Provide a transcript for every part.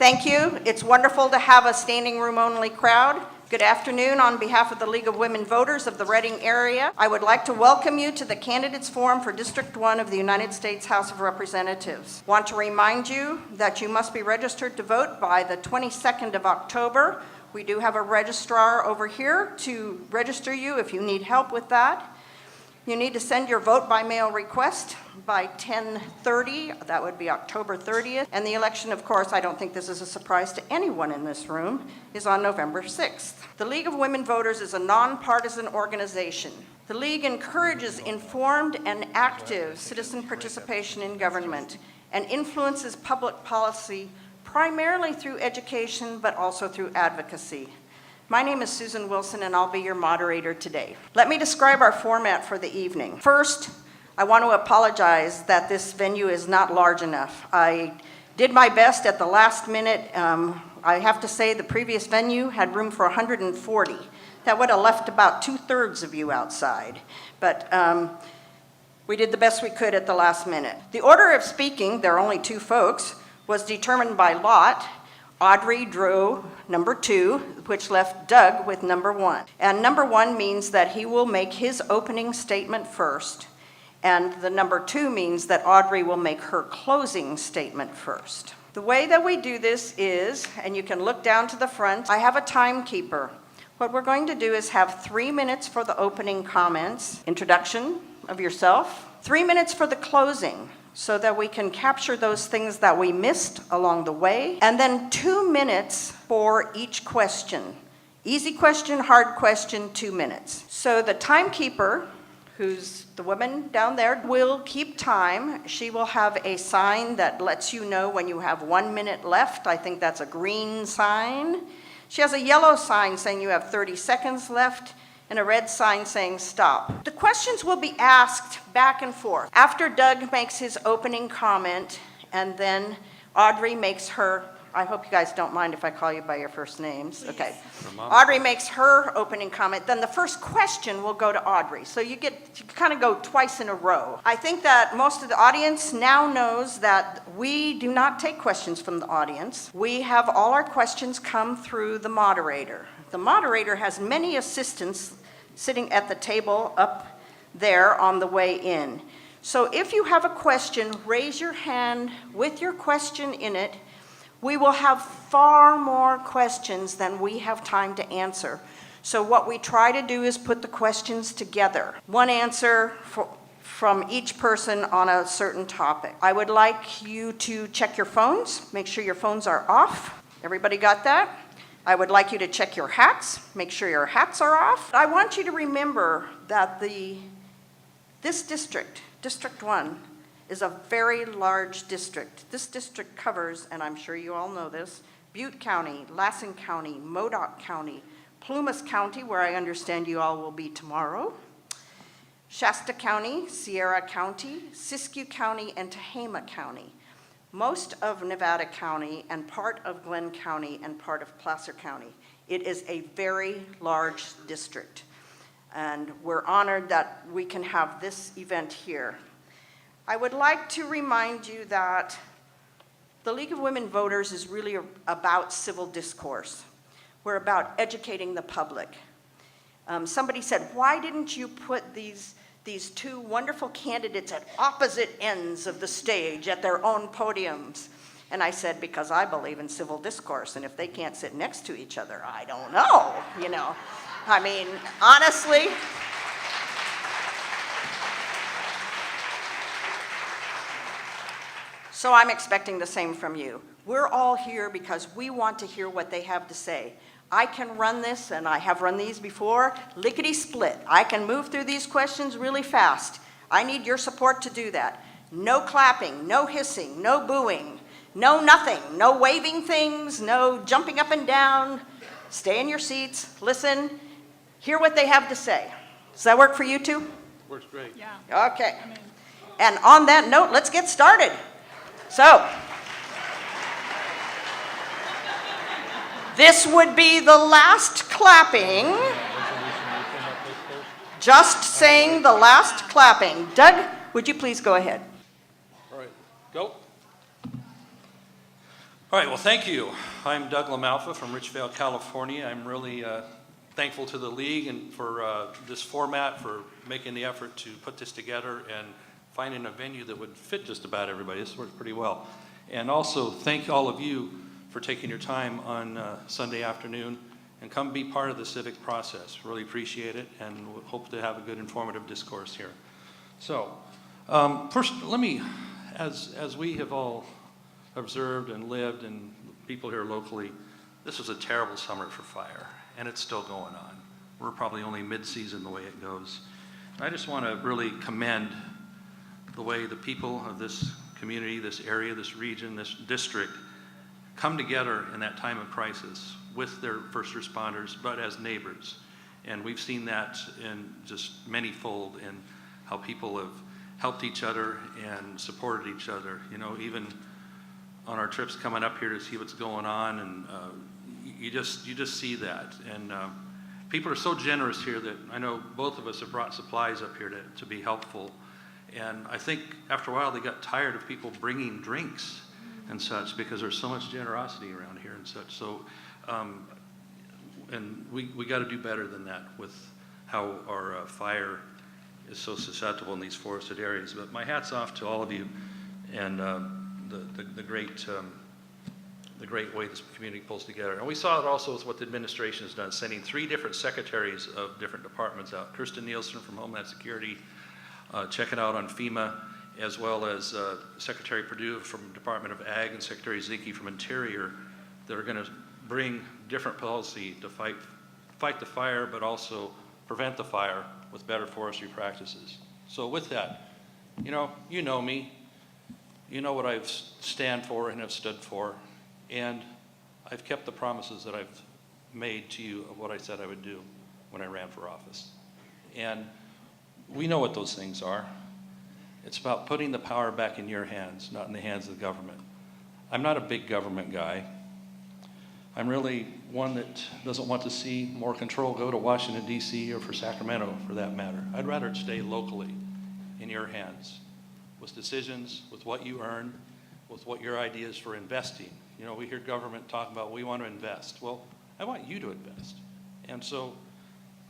Thank you. It's wonderful to have a standing room only crowd. Good afternoon. On behalf of the League of Women Voters of the Reading area, I would like to welcome you to the Candidates Forum for District 1 of the United States House of Representatives. Want to remind you that you must be registered to vote by the 22nd of October. We do have a registrar over here to register you if you need help with that. You need to send your vote by mail request by 10:30. That would be October 30th. And the election, of course, I don't think this is a surprise to anyone in this room, is on November 6th. The League of Women Voters is a nonpartisan organization. The League encourages informed and active citizen participation in government and influences public policy primarily through education, but also through advocacy. My name is Susan Wilson, and I'll be your moderator today. Let me describe our format for the evening. First, I want to apologize that this venue is not large enough. I did my best at the last minute. I have to say the previous venue had room for 140. That would have left about 2/3 of you outside. But we did the best we could at the last minute. The order of speaking, there are only two folks, was determined by lot. Audrey drew number 2, which left Doug with number 1. And number 1 means that he will make his opening statement first. And the number 2 means that Audrey will make her closing statement first. The way that we do this is, and you can look down to the front, I have a timekeeper. What we're going to do is have 3 minutes for the opening comments, introduction of yourself, 3 minutes for the closing, so that we can capture those things that we missed along the way, and then 2 minutes for each question. Easy question, hard question, 2 minutes. So the timekeeper, who's the woman down there, will keep time. She will have a sign that lets you know when you have 1 minute left. I think that's a green sign. She has a yellow sign saying you have 30 seconds left, and a red sign saying stop. The questions will be asked back and forth. After Doug makes his opening comment, and then Audrey makes her, I hope you guys don't mind if I call you by your first names. Please. Okay. Audrey makes her opening comment, then the first question will go to Audrey. So you kind of go twice in a row. I think that most of the audience now knows that we do not take questions from the audience. We have all our questions come through the moderator. The moderator has many assistants sitting at the table up there on the way in. So if you have a question, raise your hand with your question in it. We will have far more questions than we have time to answer. So what we try to do is put the questions together. One answer from each person on a certain topic. I would like you to check your phones, make sure your phones are off. Everybody got that? I would like you to check your hats, make sure your hats are off. I want you to remember that this district, District 1, is a very large district. This district covers, and I'm sure you all know this, Butte County, Lassen County, Modoc County, Plumas County, where I understand you all will be tomorrow, Shasta County, Sierra County, Siskiyou County, and Tehama County. Most of Nevada County and part of Glenn County and part of Placer County. It is a very large district, and we're honored that we can have this event here. I would like to remind you that the League of Women Voters is really about civil discourse. We're about educating the public. Somebody said, why didn't you put these two wonderful candidates at opposite ends of the stage at their own podiums? And I said, because I believe in civil discourse, and if they can't sit next to each other, I don't know, you know. I mean, honestly. So I'm expecting the same from you. We're all here because we want to hear what they have to say. I can run this, and I have run these before, lickety-split. I can move through these questions really fast. I need your support to do that. No clapping, no hissing, no booing, no nothing, no waving things, no jumping up and down. Stay in your seats, listen, hear what they have to say. Does that work for you two? Works great. Yeah. Okay. And on that note, let's get started. So, this would be the last clapping. Just saying the last clapping. Doug, would you please go ahead? All right, go. All right, well, thank you. I'm Doug LaMalfa from Richvale, California. I'm really thankful to the league and for this format, for making the effort to put this together and finding a venue that would fit just about everybody. This worked pretty well. And also thank all of you for taking your time on Sunday afternoon and come be part of the civic process. Really appreciate it, and hope to have a good informative discourse here. So first, let me, as we have all observed and lived, and people here locally, this was a terrible summer for fire, and it's still going on. We're probably only mid-season the way it goes. I just want to really commend the way the people of this community, this area, this region, this district come together in that time of crisis with their first responders, but as neighbors. And we've seen that in just manyfold in how people have helped each other and supported each other. You know, even on our trips coming up here to see what's going on, and you just see that. And people are so generous here that I know both of us have brought supplies up here to be helpful. And I think after a while they got tired of people bringing drinks and such, because there's so much generosity around here and such. So, and we got to do better than that with how our fire is so susceptible in these forested areas. But my hat's off to all of you, and the great way this community pulls together. And we saw it also with what the administration has done, sending 3 different secretaries of different departments out. Kirsten Nielsen from Homeland Security, checking out on FEMA, as well as Secretary Perdue from Department of Ag and Secretary Zinke from Interior, that are going to bring different policy to fight the fire, but also prevent the fire with better forestry practices. So with that, you know me, you know what I stand for and have stood for, and I've kept the promises that I've made to you of what I said I would do when I ran for office. And we know what those things are. It's about putting the power back in your hands, not in the hands of the government. I'm not a big government guy. I'm really one that doesn't want to see more control go to Washington, D.C., or for Sacramento, for that matter. I'd rather it stay locally in your hands, with decisions, with what you earn, with what your ideas for investing. You know, we hear government talk about, we want to invest. Well, I want you to invest. And so,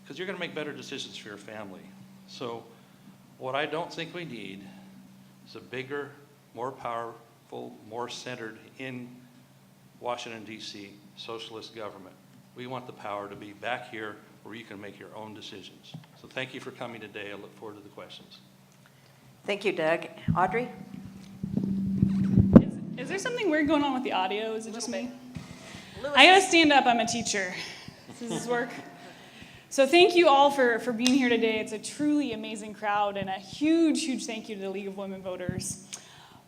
because you're going to make better decisions for your family. So what I don't think we need is a bigger, more powerful, more centered in Washington, D.C. socialist government. We want the power to be back here where you can make your own decisions. So thank you for coming today. I look forward to the questions. Thank you, Doug. Audrey? Is there something weird going on with the audio? Is it just me? I gotta stand up, I'm a teacher. Does this work? So thank you all for being here today. It's a truly amazing crowd, and a huge, huge thank you to the League of Women Voters.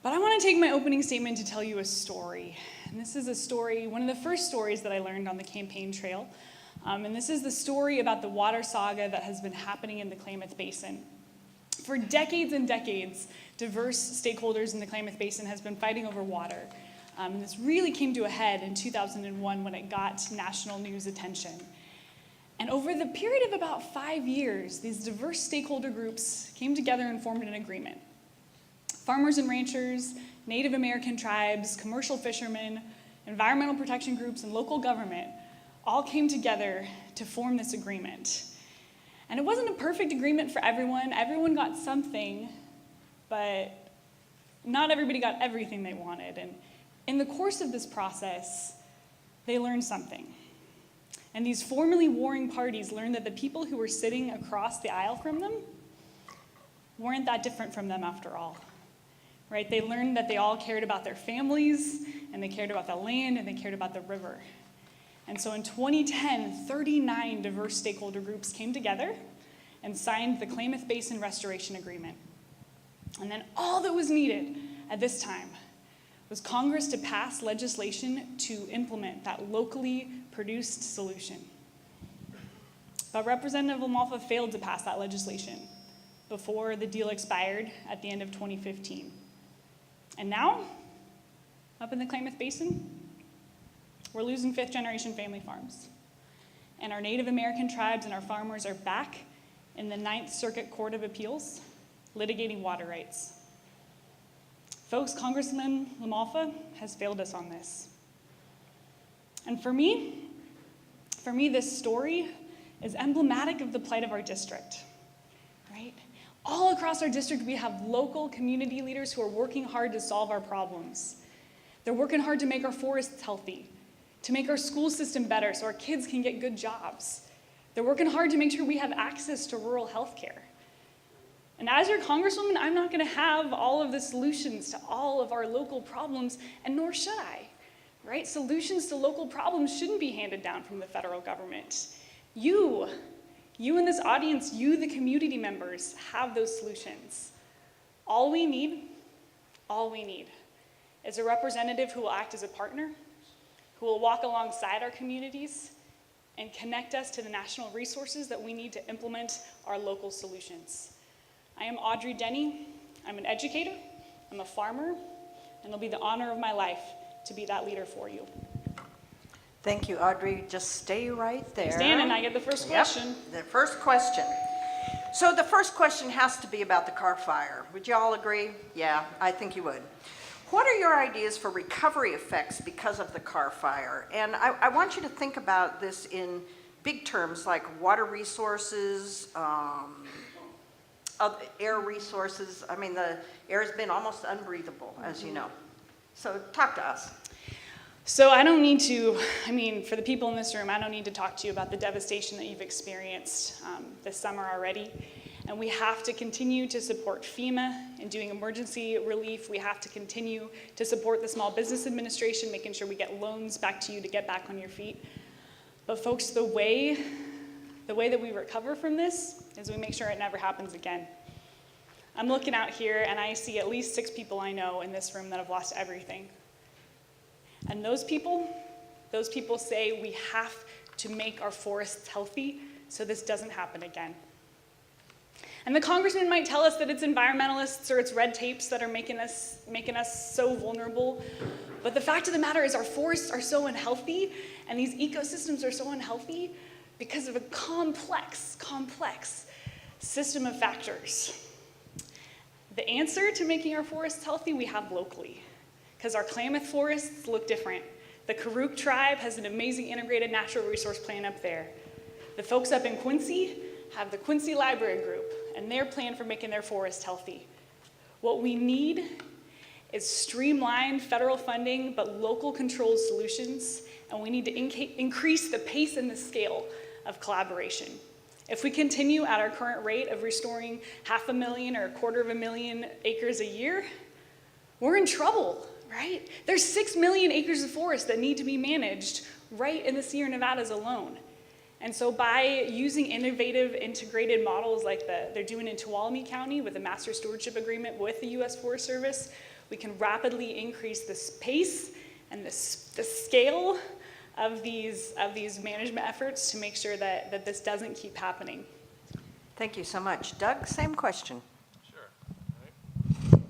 But I want to take my opening statement to tell you a story. And this is a story, one of the first stories that I learned on the campaign trail. And this is the story about the water saga that has been happening in the Klamath Basin. For decades and decades, diverse stakeholders in the Klamath Basin has been fighting over water. And this really came to a head in 2001 when it got national news attention. And over the period of about 5 years, these diverse stakeholder groups came together and formed an agreement. Farmers and ranchers, Native American tribes, commercial fishermen, environmental protection groups, and local government all came together to form this agreement. And it wasn't a perfect agreement for everyone. Everyone got something, but not everybody got everything they wanted. And in the course of this process, they learned something. And these formerly warring parties learned that the people who were sitting across the aisle from them weren't that different from them after all, right? They learned that they all cared about their families, and they cared about the land, and they cared about the river. And so in 2010, 39 diverse stakeholder groups came together and signed the Klamath Basin Restoration Agreement. And then all that was needed at this time was Congress to pass legislation to implement that locally produced solution. But Representative LaMalfa failed to pass that legislation before the deal expired at the end of 2015. And now, up in the Klamath Basin, we're losing fifth-generation family farms. And our Native American tribes and our farmers are back in the Ninth Circuit Court of Appeals litigating water rights. Folks, Congressman LaMalfa has failed us on this. And for me, this story is emblematic of the plight of our district, right? All across our district, we have local community leaders who are working hard to solve our problems. They're working hard to make our forests healthy, to make our school system better so our kids can get good jobs. They're working hard to make sure we have access to rural health care. And as your congresswoman, I'm not going to have all of the solutions to all of our local problems, and nor should I, right? Solutions to local problems shouldn't be handed down from the federal government. You in this audience, you, the community members, have those solutions. All we need is a representative who will act as a partner, who will walk alongside our communities and connect us to the national resources that we need to implement our local solutions. I am Audrey Denney. I'm an educator, I'm a farmer, and it'll be the honor of my life to be that leader for you. Thank you, Audrey. Just stay right there. Stand and I get the first question. The first question. So the first question has to be about the car fire. Would you all agree? Yeah, I think you would. What are your ideas for recovery effects because of the car fire? And I want you to think about this in big terms like water resources, air resources. I mean, the air has been almost unbreathable, as you know. So talk to us. So I don't need to, for the people in this room, I don't need to talk to you about the devastation that you've experienced this summer already. And we have to continue to support FEMA in doing emergency relief. We have to continue to support the Small Business Administration, making sure we get loans back to you to get back on your feet. But folks, the way that we recover from this is we make sure it never happens again. I'm looking out here and I see at least 6 people I know in this room that have lost everything. And those people say we have to make our forests healthy so this doesn't happen again. And the congressman might tell us that it's environmentalists or it's red tapes that are making us so vulnerable. But the fact of the matter is our forests are so unhealthy and these ecosystems are so unhealthy because of a complex system of factors. The answer to making our forests healthy we have locally, because our Klamath forests look different. The Karuk tribe has an amazing integrated natural resource plan up there. The folks up in Quincy have the Quincy Library Group and their plan for making their forest healthy. What we need is streamlined federal funding, but local controlled solutions, and we need to increase the pace and the scale of collaboration. If we continue at our current rate of restoring 500,000 or 250,000 acres a year, we're in trouble, right? There's 6 million acres of forest that need to be managed right in the Sierra Nevadas alone. And so by using innovative integrated models like they're doing in Tuolumne County with a master stewardship agreement with the U.S. Forest Service, we can rapidly increase the pace and the scale of these management efforts to make sure that this doesn't keep happening. Thank you so much. Doug, same question. Sure.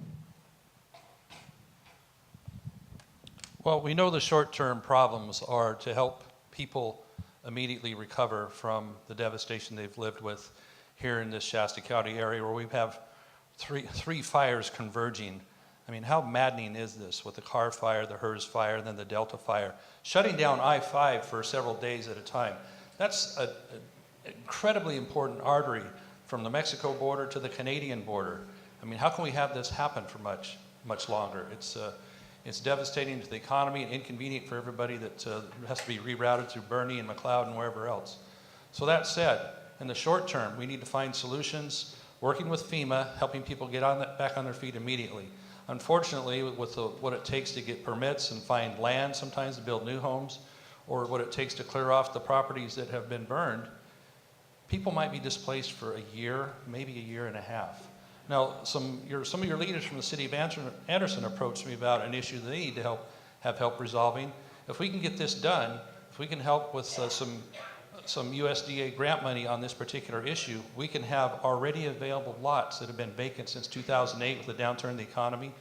Well, we know the short-term problems are to help people immediately recover from the devastation they've lived with here in this Shasta County area where we have three fires converging. I mean, how maddening is this with the Carr fire, the Hers fire, and then the Delta fire, shutting down I-5 for several days at a time. That's an incredibly important artery from the Mexico border to the Canadian border. I mean, how can we have this happen for much longer? It's devastating to the economy and inconvenient for everybody that has to be rerouted through Bernie and McLeod and wherever else. So that said, in the short term, we need to find solutions, working with FEMA, helping people get back on their feet immediately. Unfortunately, with what it takes to get permits and find land sometimes to build new homes, or what it takes to clear off the properties that have been burned, people might be displaced for a year, maybe a year and a half. Now, some of your leaders from the city of Anderson approached me about an issue they need to have help resolving. If we can get this done, if we can help with some USDA grant money on this particular issue, we can have already available lots that have been vacant since 2008 with the downturn in the economy,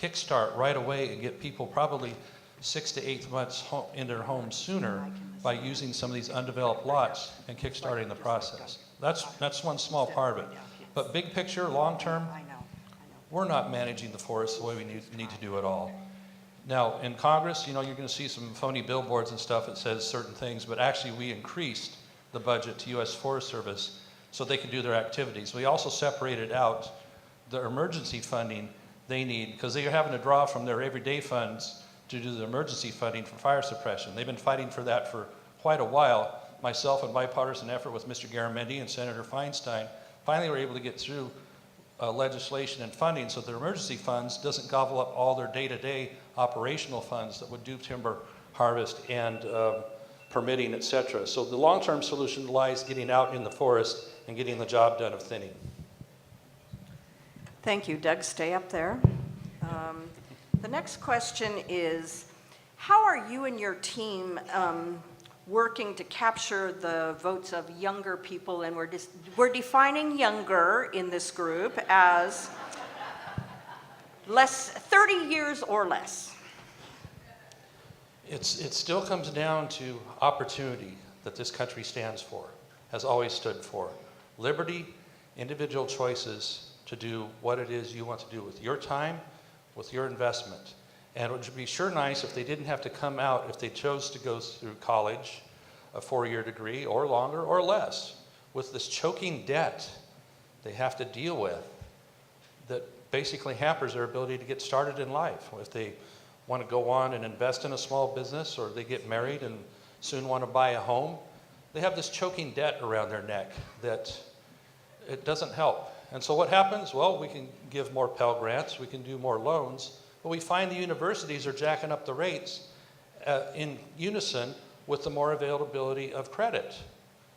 kickstart right away and get people probably 6 to 8 months in their homes sooner by using some of these undeveloped lots and kickstarting the process. That's one small part of it. But big picture, long term, we're not managing the forest the way we need to do it all. Now, in Congress, you're going to see some phony billboards and stuff that says certain things, but actually we increased the budget to U.S. Forest Service so they can do their activities. We also separated out the emergency funding they need, because they are having to draw from their everyday funds to do the emergency funding for fire suppression. They've been fighting for that for quite a while. Myself and bipartisan effort with Mr. Garamendi and Senator Feinstein finally were able to get through legislation and funding so their emergency funds doesn't gobble up all their day-to-day operational funds that would do timber harvest and permitting, et cetera. So the long-term solution lies getting out in the forest and getting the job done of thinning. Thank you, Doug. Stay up there. The next question is, how are you and your team working to capture the votes of younger people? And we're defining younger in this group as 30 years or less. It still comes down to opportunity that this country stands for, has always stood for. Liberty, individual choices to do what it is you want to do with your time, with your investment. And it would be sure nice if they didn't have to come out, if they chose to go through college, a 4-year degree, or longer, or less, with this choking debt they have to deal with that basically hampers their ability to get started in life. If they want to go on and invest in a small business, or they get married and soon want to buy a home, they have this choking debt around their neck that it doesn't help. And so what happens? Well, we can give more Pell Grants, we can do more loans, but we find the universities are jacking up the rates in unison with the more availability of credit.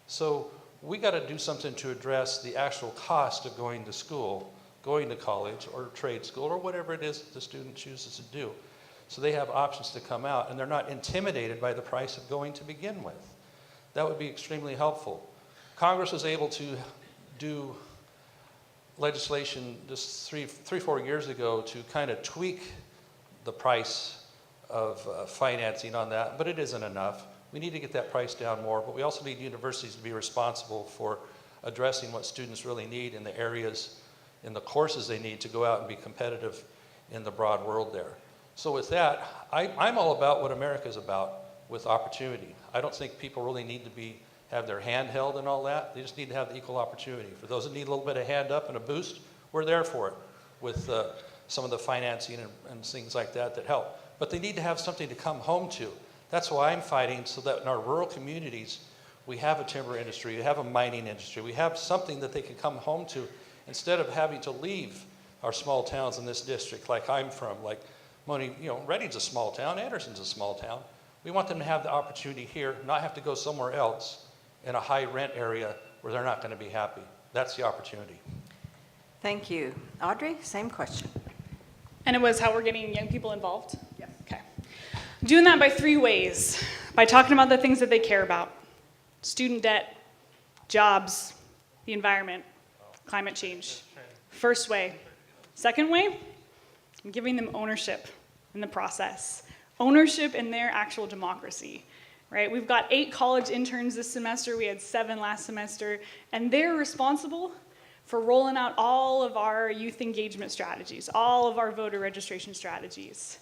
So we got to do something to address the actual cost of going to school, going to college or trade school or whatever it is that the student chooses to do. So they have options to come out and they're not intimidated by the price of going to begin with. That would be extremely helpful. Congress was able to do legislation just 3-4 years ago to kind of tweak the price of financing on that, but it isn't enough. We need to get that price down more, but we also need universities to be responsible for addressing what students really need in the areas, in the courses they need to go out and be competitive in the broad world there. So with that, I'm all about what America's about, with opportunity. I don't think people really need to have their hand held and all that. They just need to have the equal opportunity. For those that need a little bit of hand up and a boost, we're there for it with some of the financing and things like that help. But they need to have something to come home to. That's why I'm fighting, so that in our rural communities, we have a timber industry, we have a mining industry, we have something that they can come home to instead of having to leave our small towns in this district, like I'm from, like Redding's a small town, Anderson's a small town. We want them to have the opportunity here, not have to go somewhere else in a high rent area where they're not going to be happy. That's the opportunity. Thank you. Audrey, same question. And it was how we're getting young people involved? Yes. Okay. Doing that by 3 ways. By talking about the things that they care about. Student debt, jobs, the environment, climate change. First way. Second way, I'm giving them ownership in the process. Ownership in their actual democracy, right? We've got 8 college interns this semester. We had 7 last semester. And they're responsible for rolling out all of our youth engagement strategies, all of our voter registration strategies.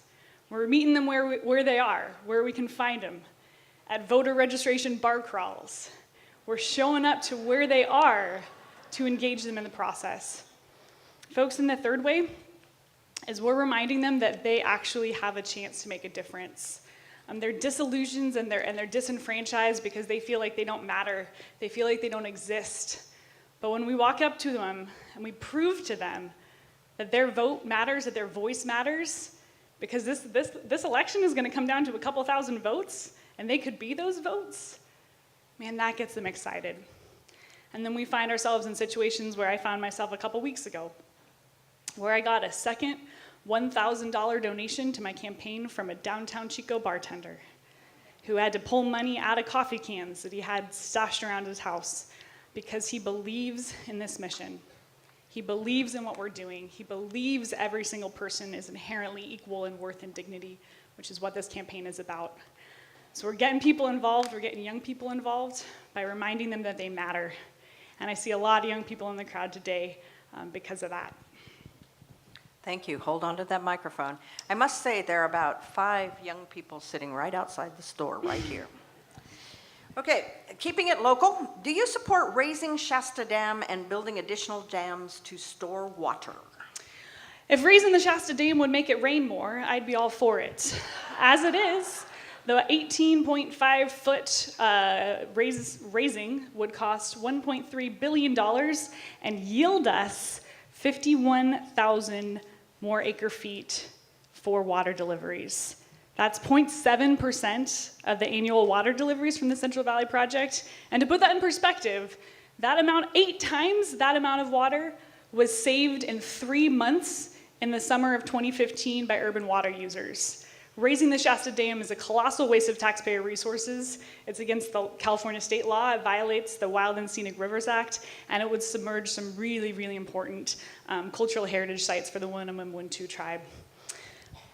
We're meeting them where they are, where we can find them, at voter registration bar crawls. We're showing up to where they are to engage them in the process. Folks, in the third way is we're reminding them that they actually have a chance to make a difference. They're disillusioned and they're disenfranchised because they feel like they don't matter. They feel like they don't exist. But when we walk up to them and we prove to them that their vote matters, that their voice matters, because this election is going to come down to a couple thousand votes, and they could be those votes, man, that gets them excited. And then we find ourselves in situations where I found myself a couple weeks ago, where I got a second $1,000 donation to my campaign from a downtown Chico bartender who had to pull money out of coffee cans that he had stashed around his house because he believes in this mission. He believes in what we're doing. He believes every single person is inherently equal in worth and dignity, which is what this campaign is about. So we're getting people involved, we're getting young people involved by reminding them that they matter. And I see a lot of young people in the crowd today because of that. Thank you. Hold on to that microphone. I must say there are about 5 young people sitting right outside the store right here. Okay, keeping it local, do you support raising Shasta Dam and building additional dams to store water? If raising the Shasta Dam would make it rain more, I'd be all for it. As it is, the 18.5-foot raising would cost $1.3 billion and yield us 51,000 more acre feet for water deliveries. That's 0.7% of the annual water deliveries from the Central Valley Project. And to put that in perspective, that amount, 8 times that amount of water, was saved in 3 months in the summer of 2015 by urban water users. Raising the Shasta Dam is a colossal waste of taxpayer resources. It's against the California state law. It violates the Wild and Scenic Rivers Act, and it would submerge some really, really important cultural heritage sites for the Winnemem and Wintu tribe.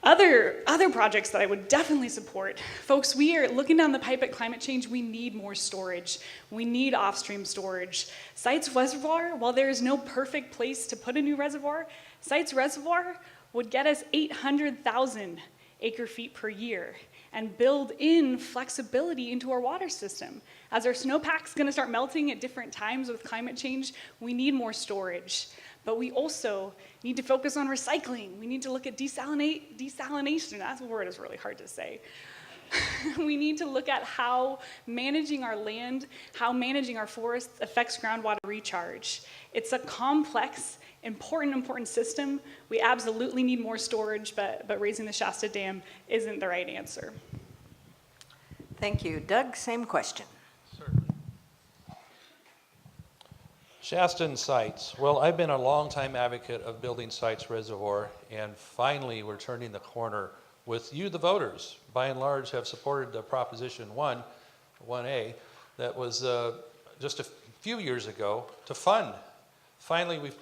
Other projects that I would definitely support. Folks, we are looking down the pipe at climate change. We need more storage. We need off-stream storage. Sites Reservoir, while there is no perfect place to put a new reservoir, Sites Reservoir would get us 800,000 acre feet per year and build in flexibility into our water system. As our snowpack's gonna start melting at different times with climate change, we need more storage. But we also need to focus on recycling. We need to look at desalination. That word is really hard to say. We need to look at how managing our land, how managing our forests affects groundwater recharge. It's a complex, important system. We absolutely need more storage, but raising the Shasta Dam isn't the right answer. Thank you. Doug, same question. Certainly. Shasta and Sites. Well, I've been a longtime advocate of building Sites Reservoir, and finally we're turning the corner with you, the voters. By and large, have supported the Proposition 1A, that was just a few years ago to fund. Finally, we've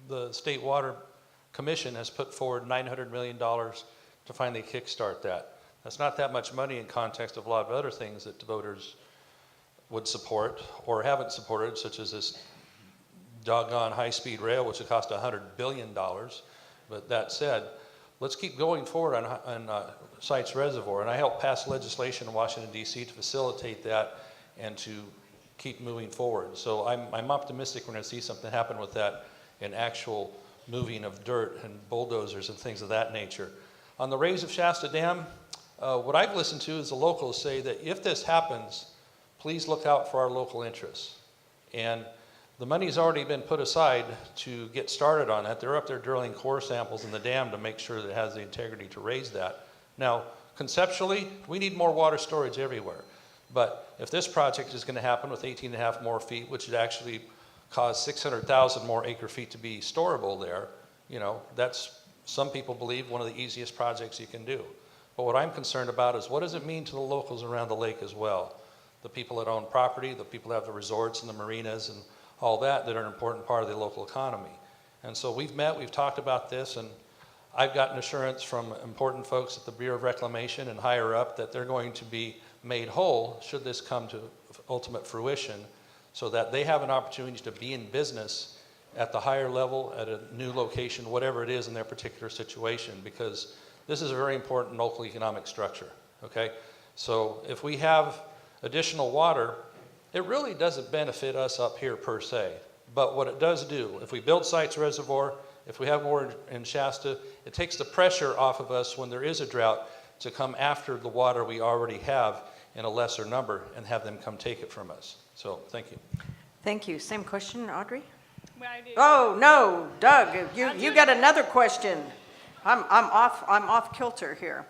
the State Water Commission has put forward $900 million to finally kickstart that. That's not that much money in context of a lot of other things that the voters would support or haven't supported, such as this doggone high-speed rail, which would cost $100 billion. But that said, let's keep going forward on Sites Reservoir. And I helped pass legislation in Washington, D.C. to facilitate that and to keep moving forward. So I'm optimistic we're going to see something happen with that in actual moving of dirt and bulldozers and things of that nature. On the raise of Shasta Dam, what I've listened to is the locals say that if this happens, please look out for our local interests. And the money's already been put aside to get started on that. They're up there drilling core samples in the dam to make sure that it has the integrity to raise that. Now, conceptually, we need more water storage everywhere. But if this project is going to happen with 18.5 more feet, which would actually cause 600,000 more acre feet to be storable there, you know, that's, some people believe, one of the easiest projects you can do. But what I'm concerned about is what does it mean to the locals around the lake as well? The people that own property, the people that have the resorts and the marinas and all that are an important part of the local economy. And so we've met, we've talked about this, and I've gotten assurance from important folks at the Bureau of Reclamation and higher up that they're going to be made whole should this come to ultimate fruition, so that they have an opportunity to be in business at the higher level, at a new location, whatever it is in their particular situation, because this is a very important local economic structure, okay? So if we have additional water, it really doesn't benefit us up here per se, but what it does do, if we build Sites Reservoir, if we have more in Shasta, it takes the pressure off of us when there is a drought to come after the water we already have in a lesser number and have them come take it from us. So, thank you. Thank you. Same question, Audrey? Well, I do. Oh, no, Doug, you got another question. I'm off kilter here.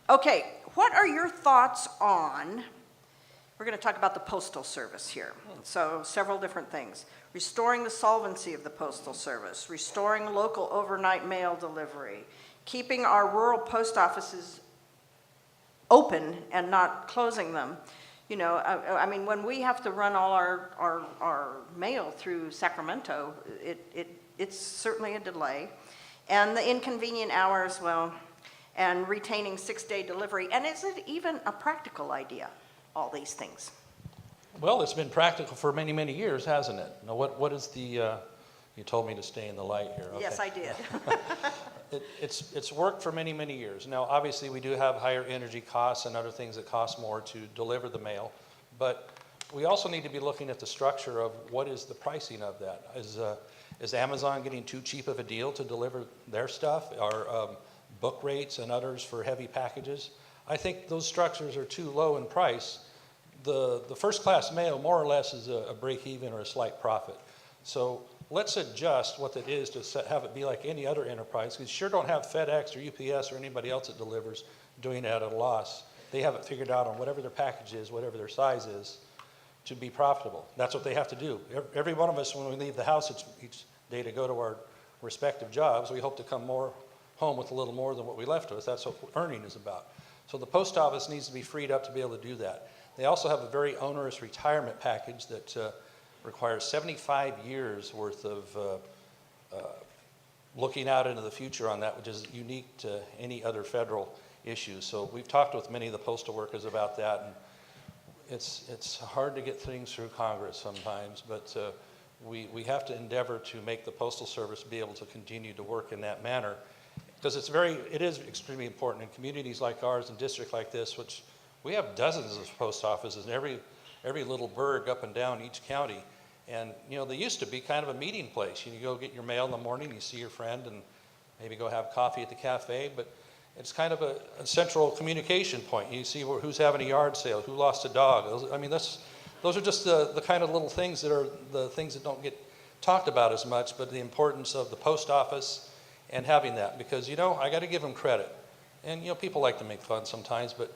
Okay, what are your thoughts on, we're going to talk about the Postal Service here. So several different things. Restoring the solvency of the Postal Service, restoring local overnight mail delivery, keeping our rural post offices open and not closing them. You know, I mean, when we have to run all our mail through Sacramento, it's certainly a delay. And the inconvenient hours, well, and retaining 6-day delivery. And is it even a practical idea, all these things? Well, it's been practical for many, many years, hasn't it? Now, what is the, you told me to stay in the light here. Okay. Yes, I did. It's worked for many, many years. Now, obviously, we do have higher energy costs and other things that cost more to deliver the mail, but we also need to be looking at the structure of what is the pricing of that. Is Amazon getting too cheap of a deal to deliver their stuff? Are book rates and others for heavy packages? I think those structures are too low in price. The first-class mail more or less is a break-even or a slight profit. So let's adjust what it is to have it be like any other enterprise. We sure don't have FedEx or UPS or anybody else that delivers doing it at a loss. They have it figured out on whatever their package is, whatever their size is, to be profitable. That's what they have to do. Every one of us, when we leave the house each day to go to our respective jobs, we hope to come home with a little more than what we left with. That's what earning is about. So the post office needs to be freed up to be able to do that. They also have a very onerous retirement package that requires 75 years worth of looking out into the future on that, which is unique to any other federal issue. So we've talked with many of the postal workers about that, and it's hard to get things through Congress sometimes, but we have to endeavor to make the Postal Service be able to continue to work in that manner, because it is extremely important in communities like ours and districts like this, which we have dozens of post offices in every little burg up and down each county. And they used to be kind of a meeting place. You go get your mail in the morning, you see your friend, and maybe go have coffee at the cafe, but it's kind of a central communication point. You see who's having a yard sale, who lost a dog. Those are just the kind of little things that are the things that don't get talked about as much, but the importance of the post office and having that. Because, I got to give them credit. And, people like to make fun sometimes, but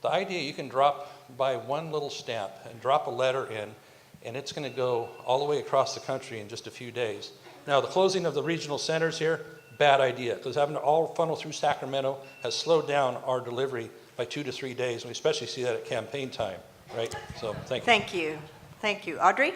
the idea you can drop by one little stamp and drop a letter in, and it's going to go all the way across the country in just a few days. Now, the closing of the regional centers here, bad idea, because having it all funnel through Sacramento has slowed down our delivery by 2 to 3 days, and we especially see that at campaign time, right? So, thank you. Thank you. Thank you. Audrey?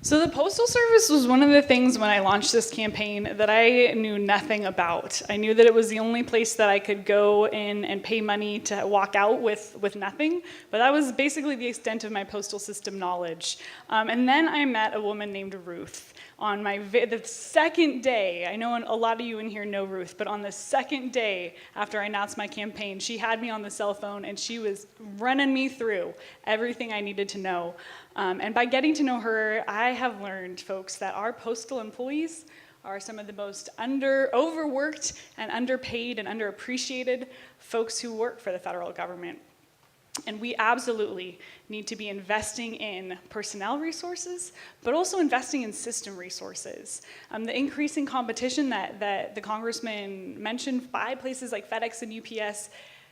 So the Postal Service was one of the things when I launched this campaign that I knew nothing about. I knew that it was the only place that I could go in and pay money to walk out with nothing, but that was basically the extent of my postal system knowledge. And then I met a woman named Ruth. On the second day, I know a lot of you in here know Ruth, but on the second day after I announced my campaign, she had me on the cell phone and she was running me through everything I needed to know. And by getting to know her, I have learned, folks, that our postal employees are some of the most overworked and underpaid and underappreciated folks who work for the federal government. And we absolutely need to be investing in personnel resources, but also investing in system resources. The increasing competition that the congressman mentioned by places like FedEx and UPS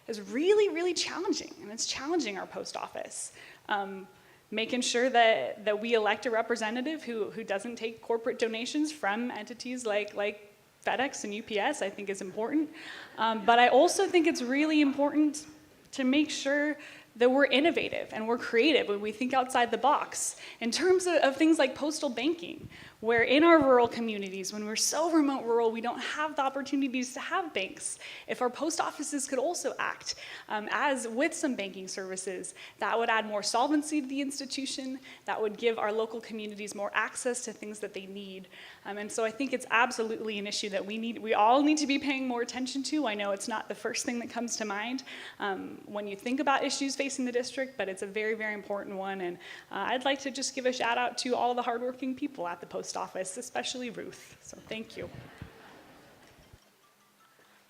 is really, really challenging, and it's challenging our post office. Making sure that we elect a representative who doesn't take corporate donations from entities like FedEx and UPS, I think is important. But I also think it's really important to make sure that we're innovative and we're creative when we think outside the box in terms of things like postal banking, where in our rural communities, when we're so remote rural, we don't have the opportunities to have banks. If our post offices could also act as with some banking services, that would add more solvency to the institution, that would give our local communities more access to things that they need. And so I think it's absolutely an issue that we all need to be paying more attention to. I know it's not the first thing that comes to mind when you think about issues facing the district, but it's a very, very important one. And I'd like to just give a shout out to all the hardworking people at the post office, especially Ruth. So thank you.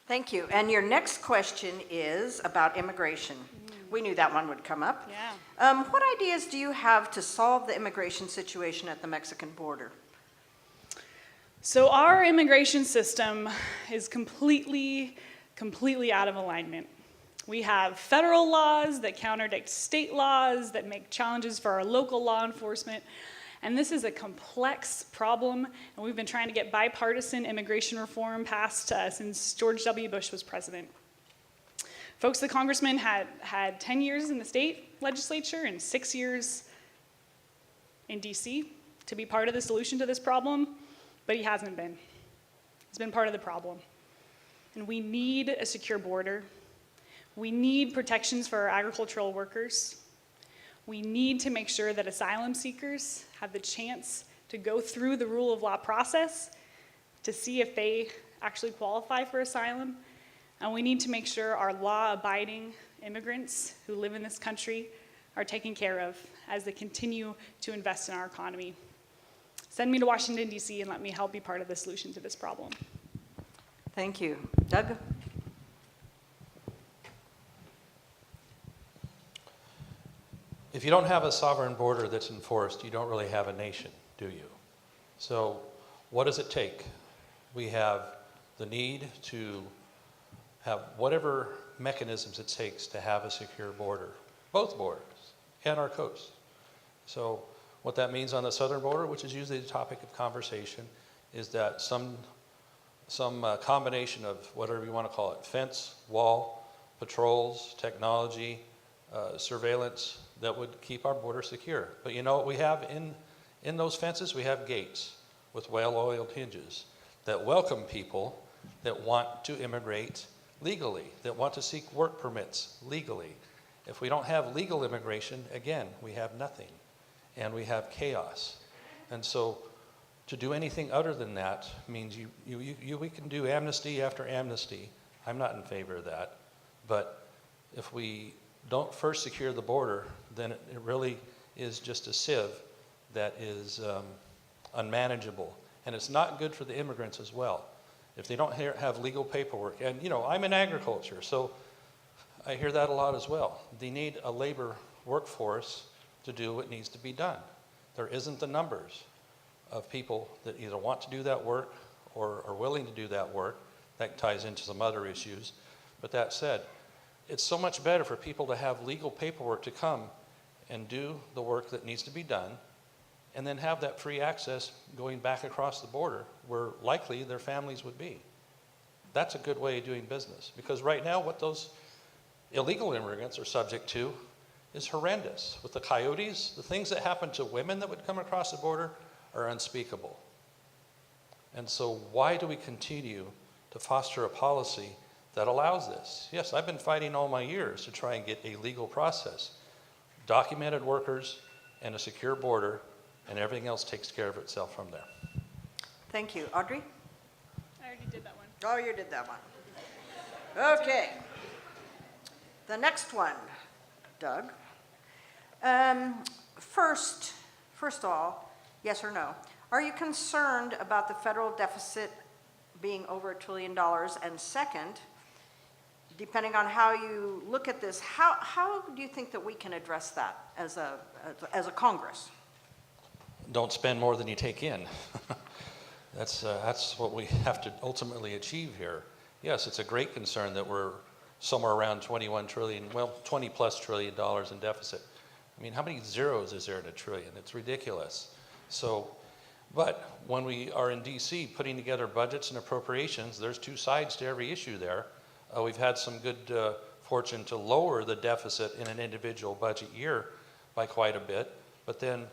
Thank you. And your next question is about immigration. We knew that one would come up. Yeah. What ideas do you have to solve the immigration situation at the Mexican border? So our immigration system is completely out of alignment. We have federal laws that contradict state laws that make challenges for our local law enforcement. And this is a complex problem, and we've been trying to get bipartisan immigration reform passed since George W. Bush was president. Folks, the congressman had 10 years in the state legislature and 6 years in DC to be part of the solution to this problem, but he hasn't been. He's been part of the problem. And we need a secure border. We need protections for our agricultural workers. We need to make sure that asylum seekers have the chance to go through the rule of law process to see if they actually qualify for asylum. And we need to make sure our law-abiding immigrants who live in this country are taken care of as they continue to invest in our economy. Send me to Washington, D.C., and let me help be part of the solution to this problem. Thank you. Doug? If you don't have a sovereign border that's enforced, you don't really have a nation, do you? So what does it take? We have the need to have whatever mechanisms it takes to have a secure border, both borders and our coast. So what that means on the southern border, which is usually the topic of conversation, is that some combination of whatever you want to call it, fence, wall, patrols, technology, surveillance, that would keep our border secure. But you know what we have in those fences? We have gates with well-oiled hinges that welcome people that want to immigrate legally, that want to seek work permits legally. If we don't have legal immigration, again, we have nothing, and we have chaos. And so to do anything other than that means we can do amnesty after amnesty. I'm not in favor of that. But if we don't first secure the border, then it really is just a sieve that is unmanageable. And it's not good for the immigrants as well. If they don't have legal paperwork, and you know, I'm in agriculture, so I hear that a lot as well. They need a labor workforce to do what needs to be done. There isn't the numbers of people that either want to do that work or are willing to do that work. That ties into some other issues. But that said, it's so much better for people to have legal paperwork to come and do the work that needs to be done, and then have that free access going back across the border where likely their families would be. That's a good way of doing business, because right now what those illegal immigrants are subject to is horrendous. With the coyotes, the things that happen to women that would come across the border are unspeakable. And so why do we continue to foster a policy that allows this? Yes, I've been fighting all my years to try and get a legal process, documented workers, and a secure border, and everything else takes care of itself from there. Thank you. Audrey? I already did that one. Oh, you did that one. Okay. The next one, Doug. First of all, yes or no, are you concerned about the federal deficit being over $1 trillion? And second, depending on how you look at this, how do you think that we can address that as a Congress? Don't spend more than you take in. That's what we have to ultimately achieve here. Yes, it's a great concern that we're somewhere around 21 trillion, well, 20 plus $1 trillion in deficit. I mean, how many zeros is there in a trillion? It's ridiculous. So, but when we are in DC putting together budgets and appropriations, there's two sides to every issue there. We've had some good fortune to lower the deficit in an individual budget year by quite a bit, but then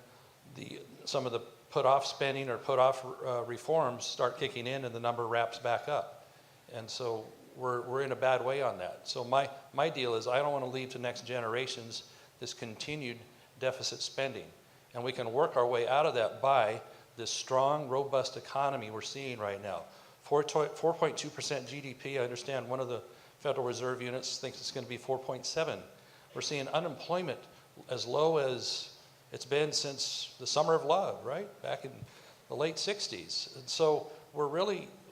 some of the put-off spending or put-off reforms start kicking in and the number wraps back up. And so we're in a bad way on that. So my deal is I don't want to leave to next generations this continued deficit spending. And we can work our way out of that by this strong, robust economy we're seeing right now. 4.2% GDP. I understand one of the Federal Reserve units thinks it's going to be 4.7. We're seeing unemployment as low as it's been since the summer of love, right? Back in the late 60s. And so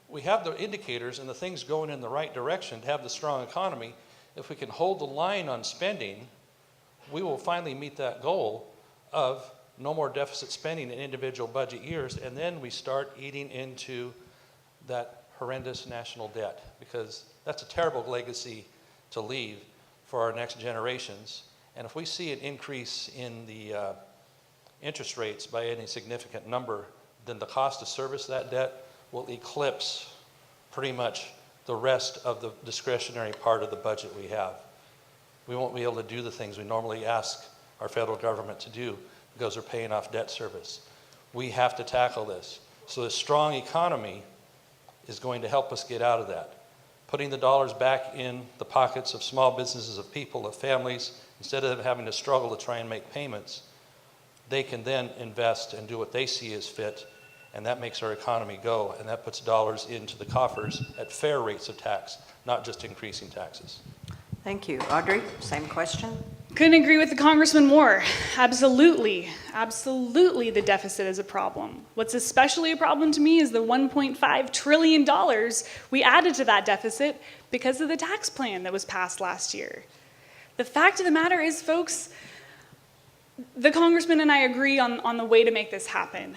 we have the indicators and the things going in the right direction to have the strong economy. If we can hold the line on spending, we will finally meet that goal of no more deficit spending in individual budget years, and then we start eating into that horrendous national debt, because that's a terrible legacy to leave for our next generations. And if we see an increase in the interest rates by any significant number, then the cost to service that debt will eclipse pretty much the rest of the discretionary part of the budget we have. We won't be able to do the things we normally ask our federal government to do because they're paying off debt service. We have to tackle this. So a strong economy is going to help us get out of that. Putting the dollars back in the pockets of small businesses, of people, of families, instead of having to struggle to try and make payments, they can then invest and do what they see as fit and that makes our economy go, and that puts dollars into the coffers at fair rates of tax, not just increasing taxes. Thank you. Audrey, same question. Couldn't agree with the Congressman more. Absolutely, absolutely the deficit is a problem. What's especially a problem to me is the $1.5 trillion we added to that deficit because of the tax plan that was passed last year. The fact of the matter is, folks, the Congressman and I agree on the way to make this happen.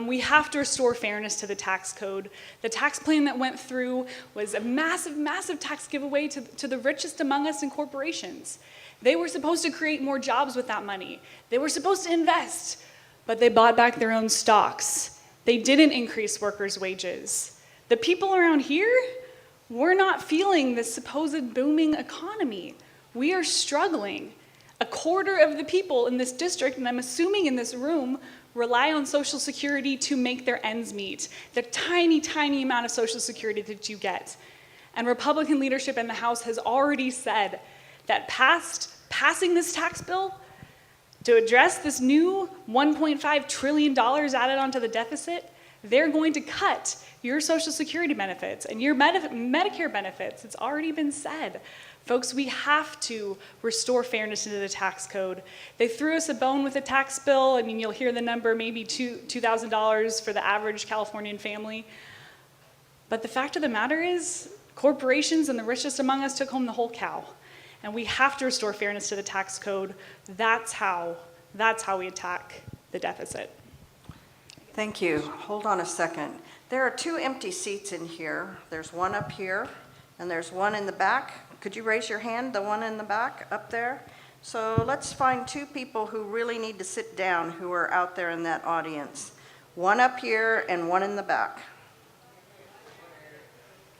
We have to restore fairness to the tax code. The tax plan that went through was a massive, massive tax giveaway to the richest among us and corporations. They were supposed to create more jobs with that money. They were supposed to invest, but they bought back their own stocks. They didn't increase workers' wages. The people around here, we're not feeling this supposed booming economy. We are struggling. A quarter of the people in this district, and I'm assuming in this room, rely on Social Security to make their ends meet. The tiny, tiny amount of Social Security that you get. And Republican leadership in the House has already said that passing this tax bill to address this new $1.5 trillion added onto the deficit, they're going to cut your Social Security benefits and your Medicare benefits. It's already been said. Folks, we have to restore fairness into the tax code. They threw us a bone with the tax bill. I mean, you'll hear the number, maybe $2,000 for the average Californian family. But the fact of the matter is, corporations and the richest among us took home the whole cow. And we have to restore fairness to the tax code. That's how we attack the deficit. Thank you. Hold on a second. There are 2 empty seats in here. There's one up here, and there's one in the back. Could you raise your hand, the one in the back up there? So let's find 2 people who really need to sit down who are out there in that audience. One up here and one in the back.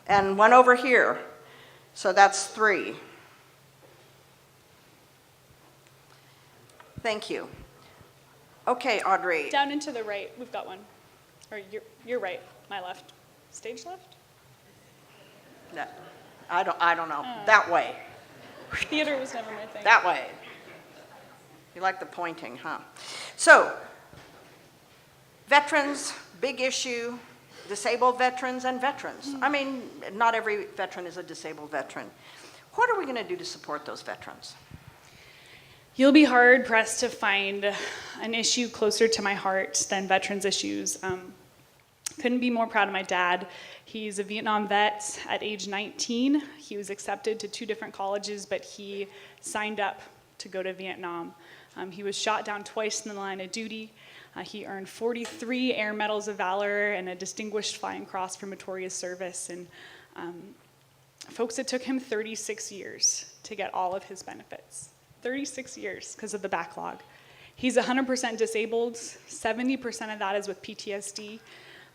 And one over here. So that's 3. Thank you. Okay, Audrey. Down and to the right, we've got one. Or your right, my left. Stage left? I don't know. That way. Theater was never my thing. That way. You like the pointing, huh? So, veterans, big issue, disabled veterans and veterans. I mean, not every veteran is a disabled veteran. What are we going to do to support those veterans? You'll be hard-pressed to find an issue closer to my heart than veterans issues. Couldn't be more proud of my dad. He's a Vietnam vet at age 19. He was accepted to 2 different colleges, but he signed up to go to Vietnam. He was shot down twice in the line of duty. He earned 43 Air Medals of Valor and a Distinguished Flying Cross for meritorious service. And folks, it took him 36 years to get all of his benefits. 36 years because of the backlog. He's 100% disabled. 70% of that is with PTSD.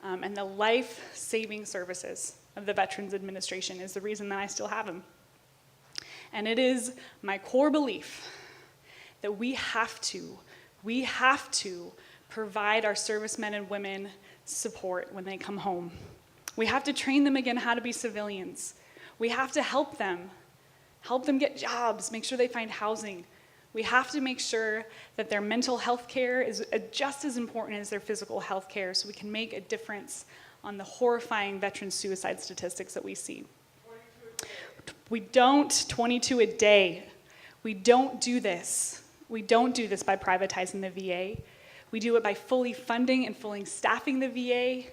And the life-saving services of the Veterans Administration is the reason that I still have him. And it is my core belief that we have to provide our servicemen and women support when they come home. We have to train them again how to be civilians. We have to help them get jobs, make sure they find housing. We have to make sure that their mental health care is just as important as their physical health care so we can make a difference on the horrifying veteran suicide statistics that we see. 22 a day. We don't do this. We don't do this by privatizing the VA. We do it by fully funding and fully staffing the VA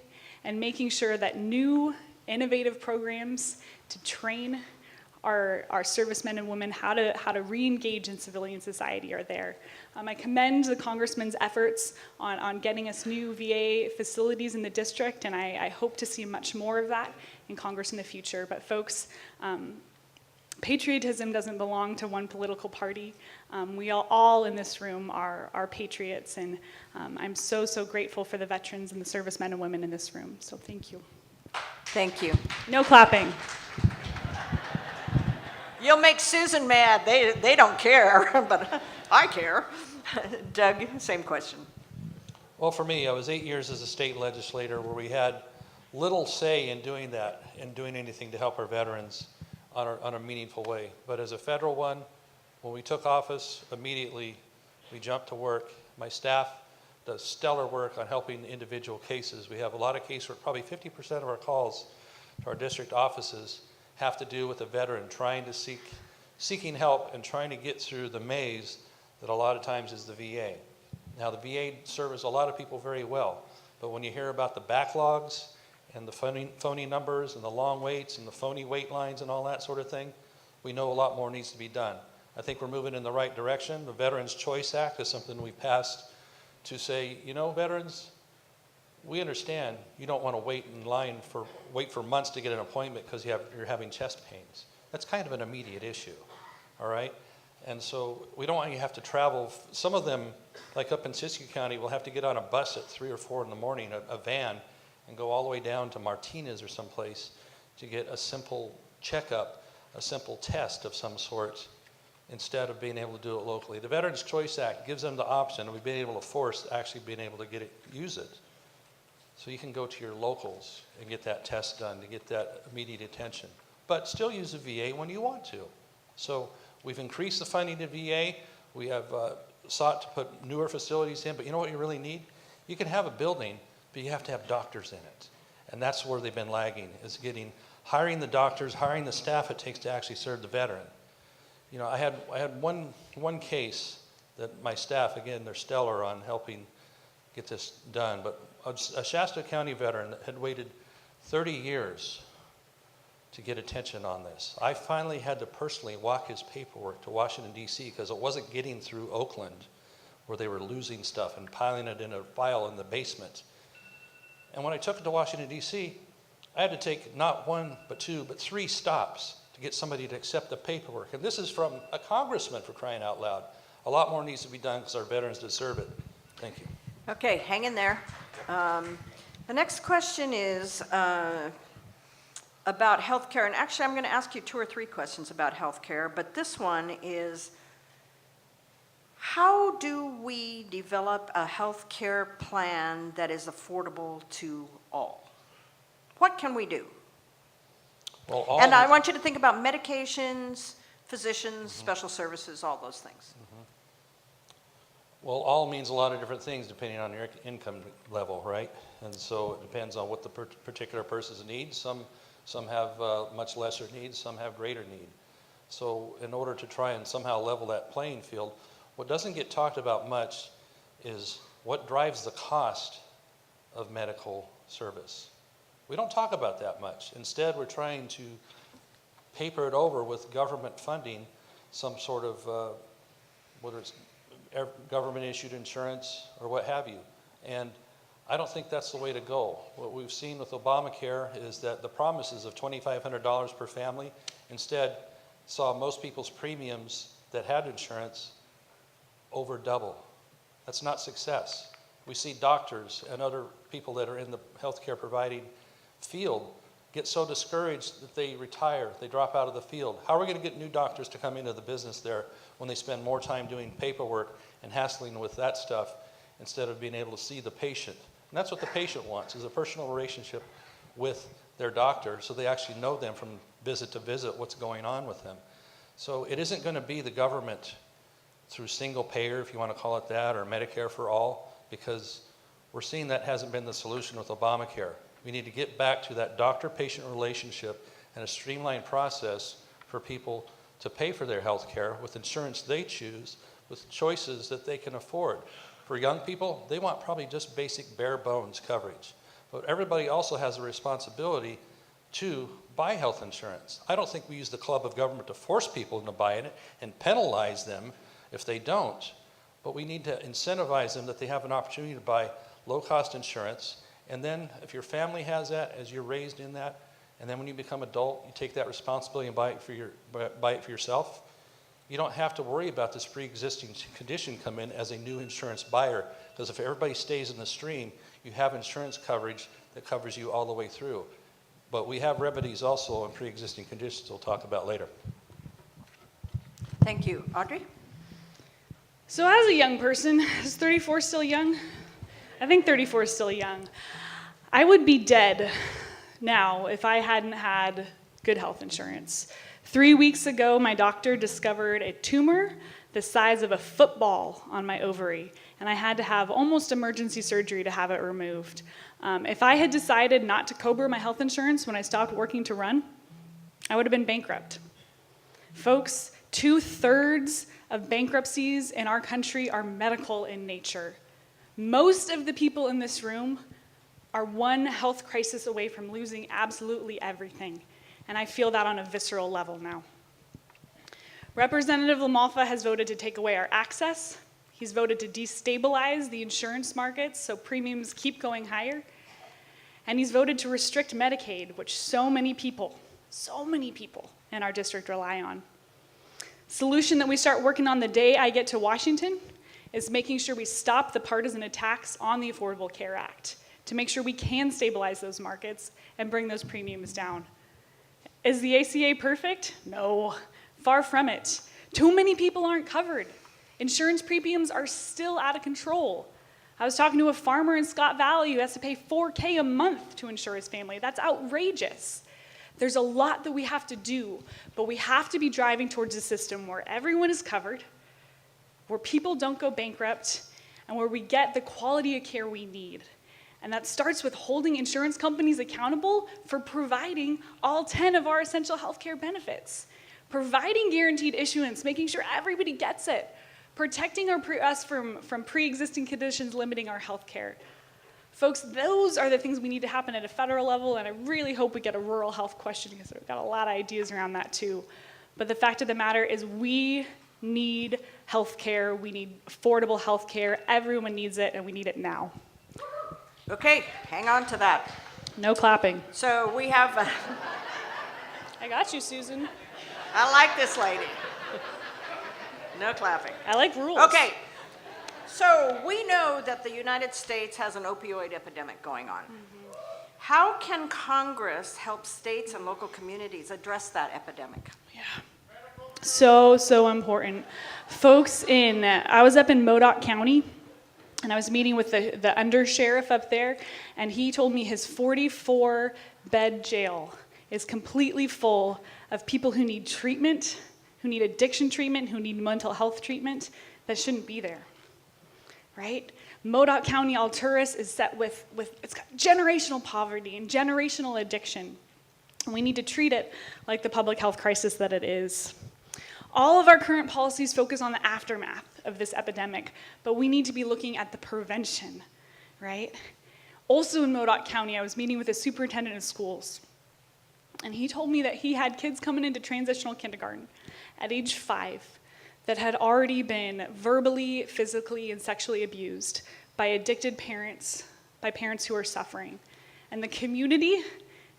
and making sure that new innovative programs to train our servicemen and women how to re-engage in civilian society are there. I commend the Congressman's efforts on getting us new VA facilities in the district, and I hope to see much more of that in Congress in the future. But folks, patriotism doesn't belong to one political party. We all in this room are patriots, and I'm so grateful for the veterans and the servicemen and women in this room. So thank you. Thank you. No clapping. You'll make Susan mad. They don't care, but I care. Doug, same question. Well, for me, I was 8 years as a state legislator where we had little say in doing that and doing anything to help our veterans on a meaningful way. But as a federal one, when we took office, immediately we jumped to work. My staff does stellar work on helping individual cases. We have a lot of cases where probably 50% of our calls to our district offices have to do with a veteran trying to seeking help and trying to get through the maze that a lot of times is the VA. Now, the VA serves a lot of people very well, but when you hear about the backlogs and the phony numbers and the long waits and the phony wait lines and all that sort of thing, we know a lot more needs to be done. I think we're moving in the right direction. The Veterans Choice Act is something we passed to say, you know, veterans, we understand you don't want to wait for months to get an appointment because you're having chest pains. That's kind of an immediate issue, all right? And so we don't want you to have to travel. Some of them, like up in Siskiyou County, will have to get on a bus at 3 or 4 in the morning, a van, and go all the way down to Martinez or someplace to get a simple checkup, a simple test of some sort, instead of being able to do it locally. The Veterans Choice Act gives them the option, and we've been able to force actually being able to use it. So you can go to your locals and get that test done to get that immediate attention, but still use the VA when you want to. So we've increased the funding to VA. We have sought to put newer facilities in, but you know what you really need? You can have a building, but you have to have doctors in it. And that's where they've been lagging, is hiring the doctors, hiring the staff it takes to actually serve the veteran. You know, I had one case that my staff, again, they're stellar on helping get this done, but a Shasta County veteran that had waited 30 years to get attention on this. I finally had to personally walk his paperwork to Washington, D.C. because it wasn't getting through Oakland, where they were losing stuff and piling it in a file in the basement. And when I took it to Washington, D.C., I had to take not 1, but 2, but 3 stops to get somebody to accept the paperwork. And this is from a congressman, for crying out loud. A lot more needs to be done because our veterans deserve it. Thank you. Okay, hang in there. The next question is about healthcare, and actually I'm going to ask you 2 or 3 questions about healthcare, but this one is, how do we develop a healthcare plan that is affordable to all? What can we do? Well, And I want you to think about medications, physicians, special services, all those things. Well, all means a lot of different things depending on your income level, right? And so it depends on what the particular person's needs. Some have much lesser needs, some have greater need. So in order to try and somehow level that playing field, what doesn't get talked about much is what drives the cost of medical service. We don't talk about that much. Instead, we're trying to paper it over with government funding, some sort of, whether it's government-issued insurance or what have you. And I don't think that's the way to go. What we've seen with Obamacare is that the promises of $2,500 per family instead saw most people's premiums that had insurance over double. That's not success. We see doctors and other people that are in the healthcare providing field get so discouraged that they retire, they drop out of the field. How are we going to get new doctors to come into the business there when they spend more time doing paperwork and hassling with that stuff instead of being able to see the patient? And that's what the patient wants, is a personal relationship with their doctor so they actually know them from visit to visit what's going on with them. So it isn't going to be the government through single payer, if you want to call it that, or Medicare for all, because we're seeing that hasn't been the solution with Obamacare. We need to get back to that doctor-patient relationship and a streamlined process for people to pay for their health care with insurance they choose, with choices that they can afford. For young people, they want probably just basic bare bones coverage. But everybody also has a responsibility to buy health insurance. I don't think we use the club of government to force people into buying it and penalize them if they don't. But we need to incentivize them that they have an opportunity to buy low-cost insurance. And then if your family has that, as you're raised in that, and then when you become adult, you take that responsibility and buy it for yourself, you don't have to worry about this pre-existing condition come in as a new insurance buyer, because if everybody stays in the stream, you have insurance coverage that covers you all the way through. But we have remedies also on pre-existing conditions we'll talk about later. Thank you. Audrey? So as a young person, is 34 still young? I think 34 is still young. I would be dead now if I hadn't had good health insurance. 3 weeks ago, my doctor discovered a tumor the size of a football on my ovary, and I had to have almost emergency surgery to have it removed. If I had decided not to COBRA my health insurance when I stopped working to run, I would have been bankrupt. Folks, 2/3 of bankruptcies in our country are medical in nature. Most of the people in this room are one health crisis away from losing absolutely everything, and I feel that on a visceral level now. Representative LaMalfa has voted to take away our access. He's voted to destabilize the insurance markets so premiums keep going higher. And he's voted to restrict Medicaid, which so many people in our district rely on. Solution that we start working on the day I get to Washington is making sure we stop the partisan attacks on the Affordable Care Act to make sure we can stabilize those markets and bring those premiums down. Is the ACA perfect? No. Far from it. Too many people aren't covered. Insurance premiums are still out of control. I was talking to a farmer in Scott Valley who has to pay $4,000 a month to insure his family. That's outrageous. There's a lot that we have to do, but we have to be driving towards a system where everyone is covered, where people don't go bankrupt, and where we get the quality of care we need. And that starts with holding insurance companies accountable for providing all 10 of our essential healthcare benefits. Providing guaranteed issuance, making sure everybody gets it, protecting us from pre-existing conditions limiting our health care. Folks, those are the things we need to happen at a federal level, and I really hope we get a rural health question because we've got a lot of ideas around that too. But the fact of the matter is we need health care, we need affordable health care, everyone needs it, and we need it now. Okay, hang on to that. No clapping. So we have, I got you, Susan. I like this lady. No clapping. I like rules. Okay, so we know that the United States has an opioid epidemic going on. Mm-hmm. How can Congress help states and local communities address that epidemic? Yeah. So important. Folks I was up in Modoc County, and I was meeting with the undersheriff up there, and he told me his 44-bed jail is completely full of people who need treatment, who need addiction treatment, who need mental health treatment that shouldn't be there, right? Modoc County, Alturas is set with it's got generational poverty and generational addiction. And we need to treat it like the public health crisis that it is. All of our current policies focus on the aftermath of this epidemic, but we need to be looking at the prevention, right? Also in Modoc County, I was meeting with a superintendent of schools, and he told me that he had kids coming into transitional kindergarten at age 5 that had already been verbally, physically, and sexually abused by addicted parents, by parents who are suffering. And the community,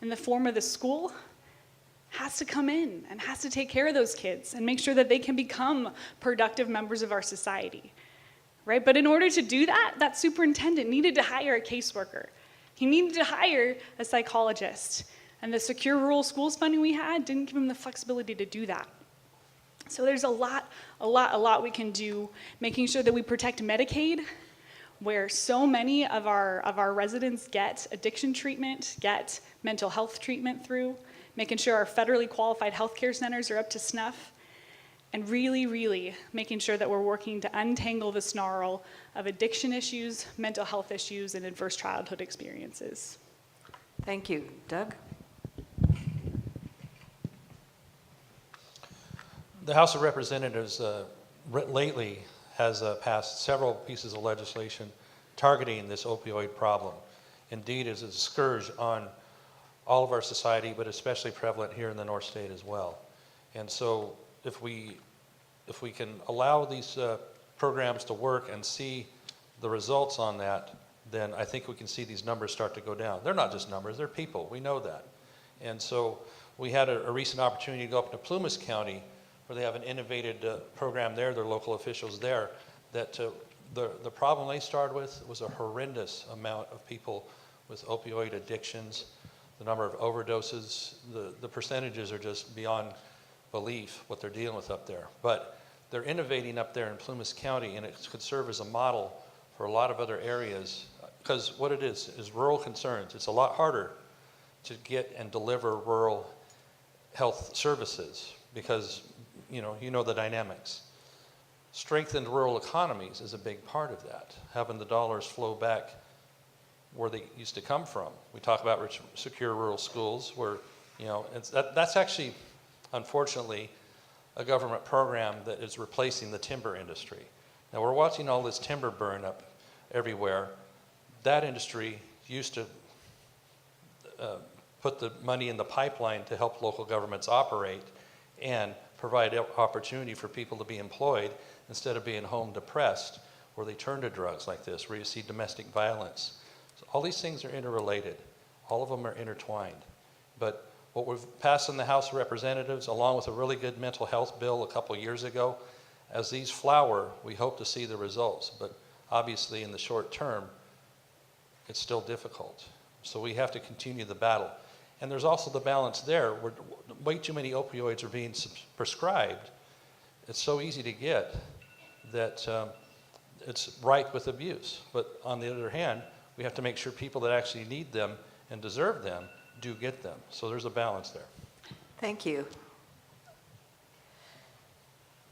in the form of the school, has to come in and has to take care of those kids and make sure that they can become productive members of our society, right? But in order to do that, that superintendent needed to hire a caseworker. He needed to hire a psychologist. And the secure rural schools funding we had didn't give him the flexibility to do that. So there's a lot we can do, making sure that we protect Medicaid, where so many of our residents get addiction treatment, get mental health treatment through, making sure our federally qualified healthcare centers are up to snuff, and really making sure that we're working to untangle the snarl of addiction issues, mental health issues, and adverse childhood experiences. Thank you. Doug? The House of Representatives lately has passed several pieces of legislation targeting this opioid problem. Indeed, it's a scourge on all of our society, but especially prevalent here in the North State as well. And so if we can allow these programs to work and see the results on that, then I think we can see these numbers start to go down. They're not just numbers, they're people. We know that. And so we had a recent opportunity to go up to Plumas County, where they have an innovative program there, their local officials there, that the problem they started with was a horrendous amount of people with opioid addictions, the number of overdoses, the percentages are just beyond belief what they're dealing with up there. But they're innovating up there in Plumas County, and it could serve as a model for a lot of other areas, because what it is rural concerns. It's a lot harder to get and deliver rural health services because you know the dynamics. strengthened rural economies is a big part of that, having the dollars flow back where they used to come from. We talk about secure rural schools where, that's actually, unfortunately, a government program that is replacing the timber industry. Now we're watching all this timber burn up everywhere. That industry used to put the money in the pipeline to help local governments operate and provide opportunity for people to be employed instead of being home depressed, where they turn to drugs like this, where you see domestic violence. So all these things are interrelated. All of them are intertwined. But what we've passed in the House of Representatives, along with a really good mental health bill a couple years ago, as these flower, we hope to see the results. But obviously in the short term, it's still difficult. So we have to continue the battle. And there's also the balance there where way too many opioids are being prescribed. It's so easy to get that it's ripe with abuse. But on the other hand, we have to make sure people that actually need them and deserve them do get them. So there's a balance there. Thank you.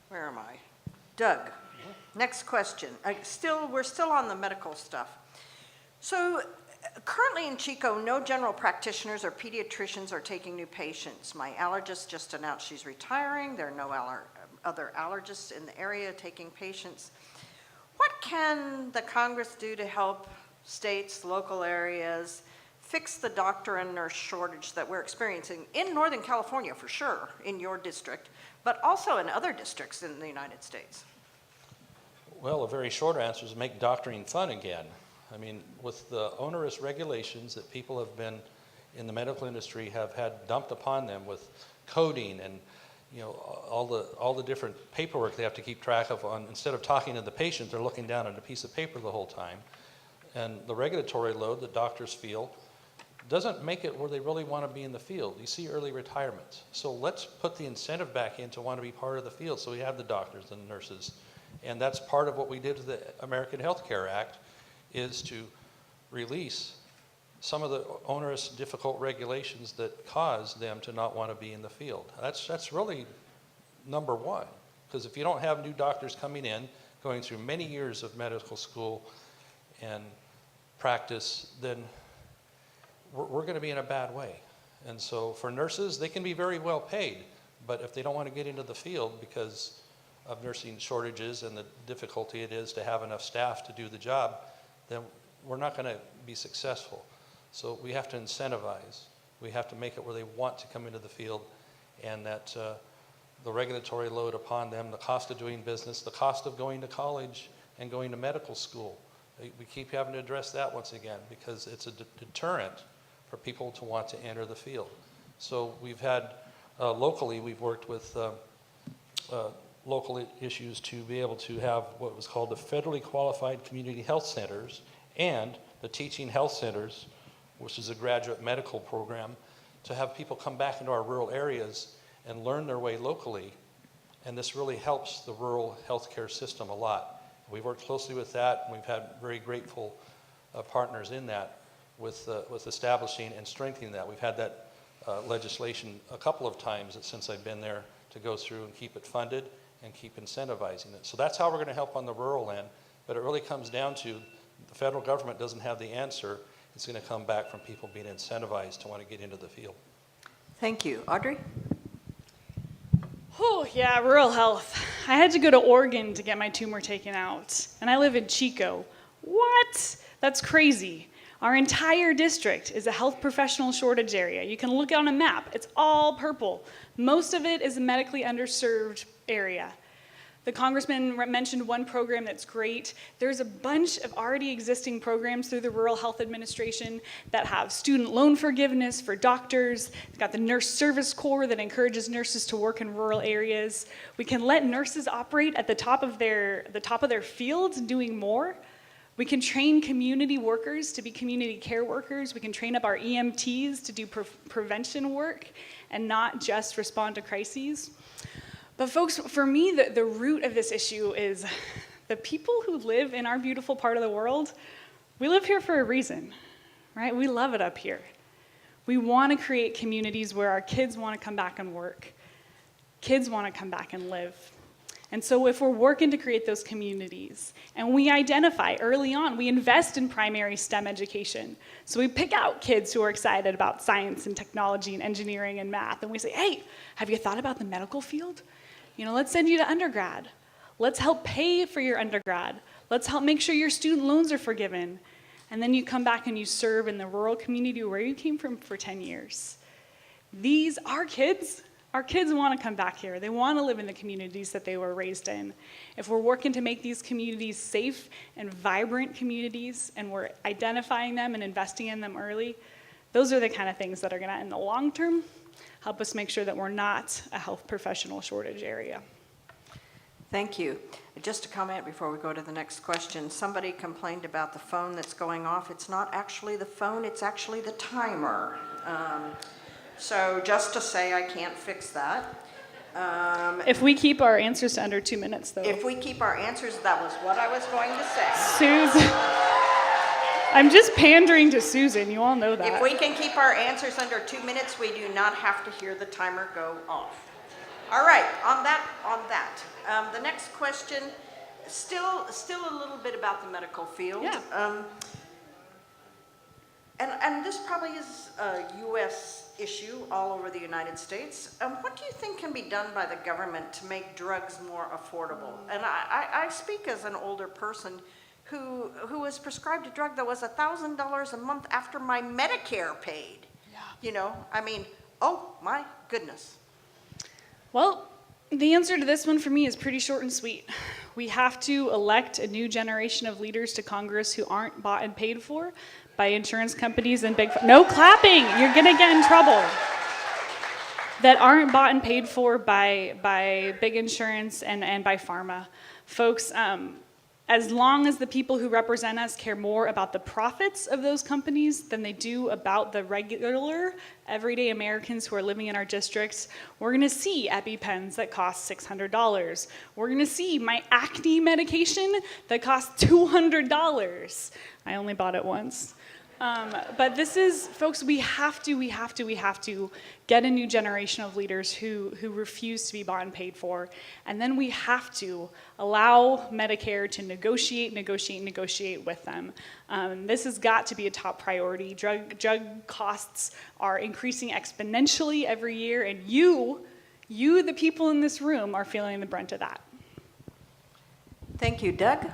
Where am I? Doug, next question. We're still on the medical stuff. So currently in Chico, no general practitioners or pediatricians are taking new patients. My allergist just announced she's retiring. There are no other allergists in the area taking patients. What can the Congress do to help states, local areas, fix the doctor and nurse shortage that we're experiencing in Northern California, for sure, in your district, but also in other districts in the United States? Well, a very short answer is make doctoring fun again. I mean, with the onerous regulations that people have been in the medical industry have had dumped upon them with coding and all the different paperwork they have to keep track of on, instead of talking to the patient, they're looking down at a piece of paper the whole time. And the regulatory load that doctors feel doesn't make it where they really want to be in the field. You see early retirement. So let's put the incentive back in to want to be part of the field so we have the doctors and the nurses. And that's part of what we did with the American Health Care Act, is to release some of the onerous, difficult regulations that cause them to not want to be in the field. That's really number one, because if you don't have new doctors coming in, going through many years of medical school and practice, then we're going to be in a bad way. And so for nurses, they can be very well paid, but if they don't want to get into the field because of nursing shortages and the difficulty it is to have enough staff to do the job, then we're not going to be successful. So we have to incentivize. We have to make it where they want to come into the field, and that the regulatory load upon them, the cost of doing business, the cost of going to college and going to medical school. We keep having to address that once again because it's a deterrent for people to want to enter the field. So we've had, locally, we've worked with local issues to be able to have what was called the federally qualified community health centers and the teaching health centers, which is a graduate medical program, to have people come back into our rural areas and learn their way locally. And this really helps the rural healthcare system a lot. We've worked closely with that, and we've had very grateful partners in that with establishing and strengthening that. We've had that legislation a couple of times since I've been there to go through and keep it funded and keep incentivizing it. So that's how we're going to help on the rural end, but it really comes down to the federal government doesn't have the answer. It's going to come back from people being incentivized to want to get into the field. Thank you. Audrey? Oh, yeah, rural health. I had to go to Oregon to get my tumor taken out, and I live in Chico. What? That's crazy. Our entire district is a health professional shortage area. You can look on a map. It's all purple. Most of it is a medically underserved area. The congressman mentioned one program that's great. There's a bunch of already existing programs through the Rural Health Administration that have student loan forgiveness for doctors. They've got the Nurse Service Corps that encourages nurses to work in rural areas. We can let nurses operate at the top of their fields doing more. We can train community workers to be community care workers. We can train up our EMTs to do prevention work and not just respond to crises. But folks, for me, the root of this issue is the people who live in our beautiful part of the world. We live here for a reason, right? We love it up here. We want to create communities where our kids want to come back and work. Kids want to come back and live. And so if we're working to create those communities, and we identify early on, we invest in primary STEM education. So we pick out kids who are excited about science and technology and engineering and math, and we say, hey, have you thought about the medical field? Let's send you to undergrad. Let's help pay for your undergrad. Let's help make sure your student loans are forgiven. And then you come back and you serve in the rural community where you came from for 10 years. These are kids. Our kids want to come back here. They want to live in the communities that they were raised in. If we're working to make these communities safe and vibrant communities, and we're identifying them and investing in them early, those are the kind of things that are going to, in the long term, help us make sure that we're not a health professional shortage area. Thank you. Just a comment before we go to the next question. Somebody complained about the phone that's going off. It's not actually the phone, it's actually the timer. So just to say, I can't fix that. If we keep our answers to under 2 minutes, though. If we keep our answers, that was what I was going to say. Susan. I'm just pandering to Susan. You all know that. If we can keep our answers under 2 minutes, we do not have to hear the timer go off. All right, on that. The next question, still a little bit about the medical field. Yeah. And this probably is a U.S. issue all over the United States. What do you think can be done by the government to make drugs more affordable? And I speak as an older person who was prescribed a drug that was $1,000 a month after my Medicare paid. Yeah. Oh my goodness. Well, the answer to this one for me is pretty short and sweet. We have to elect a new generation of leaders to Congress who aren't bought and paid for by insurance companies and big... No clapping! You're gonna get in trouble. That aren't bought and paid for by big insurance and by pharma. Folks, as long as the people who represent us care more about the profits of those companies than they do about the regular, everyday Americans who are living in our districts, we're gonna see EpiPens that cost $600. We're gonna see my acne medication that costs $200. I only bought it once. But this is, folks, we have to get a new generation of leaders who refuse to be bought and paid for. And then we have to allow Medicare to negotiate with them. This has got to be a top priority. Drug costs are increasing exponentially every year, and you, the people in this room, are feeling the brunt of that. Thank you, Doug.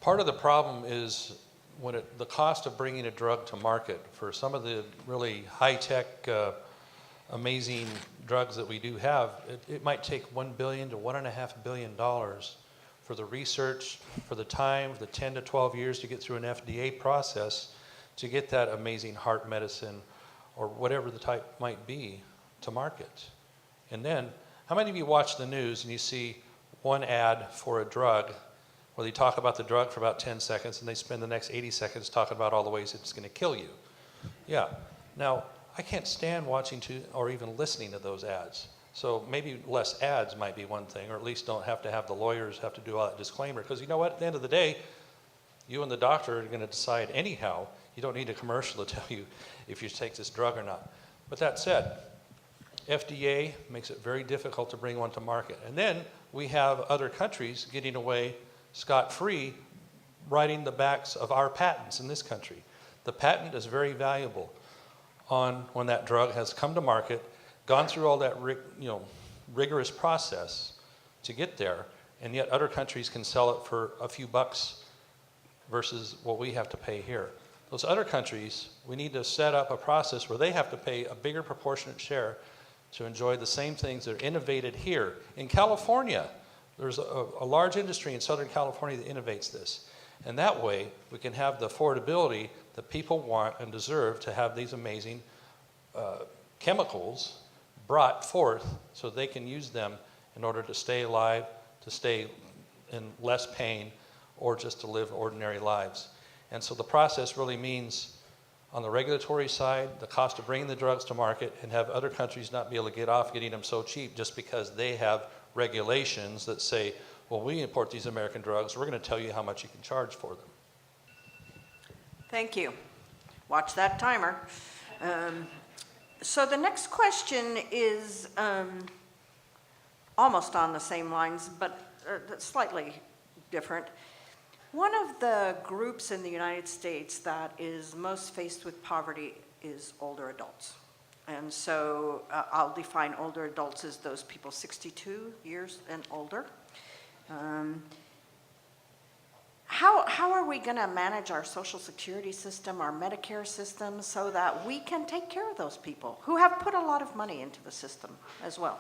Part of the problem is when the cost of bringing a drug to market for some of the really high-tech, amazing drugs that we do have, it might take $1 billion to $1.5 billion for the research, for the time, the 10 to 12 years to get through an FDA process to get that amazing heart medicine or whatever the type might be to market. And then, how many of you watch the news and you see one ad for a drug where they talk about the drug for about 10 seconds and they spend the next 80 seconds talking about all the ways it's going to kill you? Yeah. Now, I can't stand watching or even listening to those ads. So maybe less ads might be one thing, or at least don't have to have the lawyers have to do all that disclaimer. Because you know what? At the end of the day, you and the doctor are going to decide anyhow. You don't need a commercial to tell you if you take this drug or not. But that said, FDA makes it very difficult to bring one to market. And then we have other countries getting away scot-free riding the backs of our patents in this country. The patent is very valuable on when that drug has come to market, gone through all that rigorous process to get there, and yet other countries can sell it for a few bucks versus what we have to pay here. Those other countries, we need to set up a process where they have to pay a bigger proportionate share to enjoy the same things that are innovated here. In California, there's a large industry in Southern California that innovates this. And that way, we can have the affordability that people want and deserve to have these amazing chemicals brought forth so they can use them in order to stay alive, to stay in less pain, or just to live ordinary lives. And so the process really means, on the regulatory side, the cost of bringing the drugs to market and have other countries not be able to get off getting them so cheap just because they have regulations that say, well, we import these American drugs, we're going to tell you how much you can charge for them. Thank you. Watch that timer. So the next question is almost on the same lines, but slightly different. One of the groups in the United States that is most faced with poverty is older adults. And so I'll define older adults as those people 62 years and older. How are we going to manage our Social Security system, our Medicare system, so that we can take care of those people who have put a lot of money into the system as well?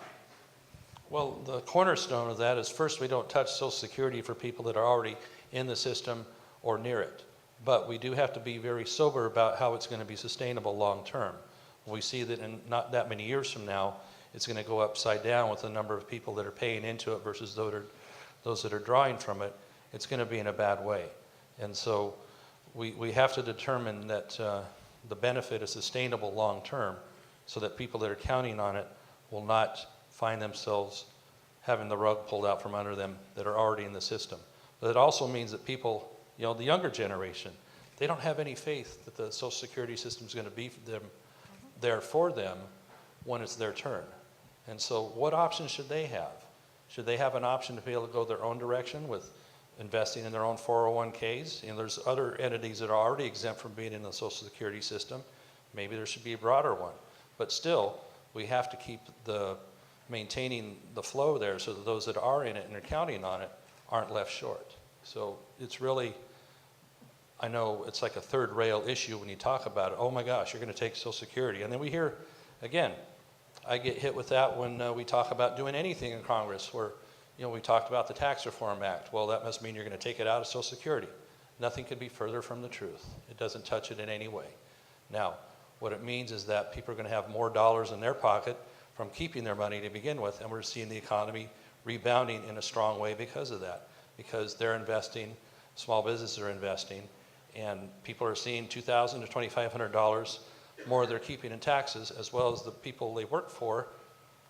Well, the cornerstone of that is first, we don't touch Social Security for people that are already in the system or near it. But we do have to be very sober about how it's going to be sustainable long term. We see that in not that many years from now, it's going to go upside down with the number of people that are paying into it versus those that are drawing from it. It's going to be in a bad way. And so we have to determine that the benefit is sustainable long term so that people that are counting on it will not find themselves having the rug pulled out from under them that are already in the system. But it also means that people, the younger generation, they don't have any faith that the Social Security system is going to be there for them when it's their turn. And so what options should they have? Should they have an option to be able to go their own direction with investing in their own 401ks? There's other entities that are already exempt from being in the Social Security system. Maybe there should be a broader one. But still, we have to keep maintaining the flow there so that those that are in it and are counting on it aren't left short. So it's really, I know it's like a third rail issue when you talk about it. Oh my gosh, you're going to take Social Security. And then we hear, again, I get hit with that when we talk about doing anything in Congress where, we talked about the Tax Reform Act. Well, that must mean you're going to take it out of Social Security. Nothing could be further from the truth. It doesn't touch it in any way. Now, what it means is that people are going to have more dollars in their pocket from keeping their money to begin with, and we're seeing the economy rebounding in a strong way because of that, because they're investing, small businesses are investing, and people are seeing $2,000 to $2,500 more they're keeping in taxes, as well as the people they work for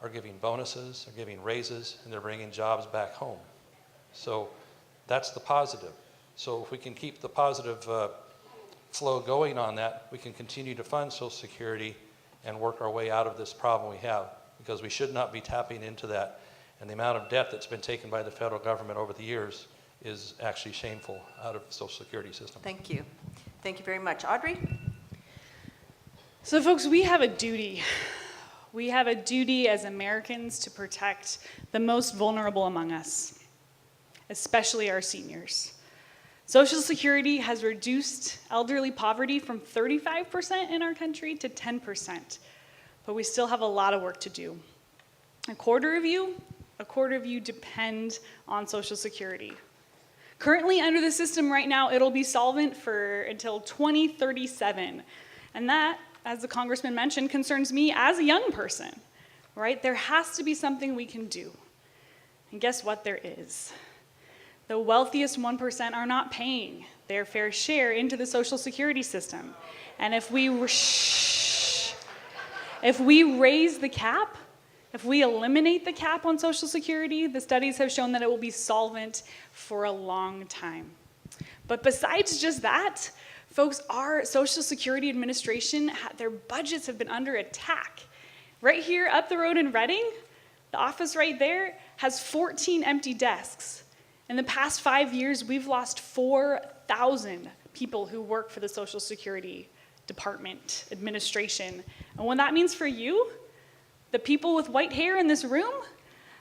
are giving bonuses, are giving raises, and they're bringing jobs back home. So that's the positive. So if we can keep the positive flow going on that, we can continue to fund Social Security and work our way out of this problem we have, because we should not be tapping into that. And the amount of debt that's been taken by the federal government over the years is actually shameful out of the Social Security system. Thank you. Thank you very much. Audrey? So folks, we have a duty. We have a duty as Americans to protect the most vulnerable among us, especially our seniors. Social Security has reduced elderly poverty from 35% in our country to 10%, but we still have a lot of work to do. A quarter of you depend on Social Security. Currently under the system right now, it'll be solvent for until 2037, and that, as the congressman mentioned, concerns me as a young person, right? There has to be something we can do, and guess what? There is. The wealthiest 1% are not paying their fair share into the Social Security system. And if we raise the cap, if we eliminate the cap on Social Security, the studies have shown that it will be solvent for a long time. But besides just that, folks, our Social Security Administration, their budgets have been under attack. Right here up the road in Reading, the office right there has 14 empty desks. In the past 5 years, we've lost 4,000 people who work for the Social Security Department administration. And what that means for you, the people with white hair in this room,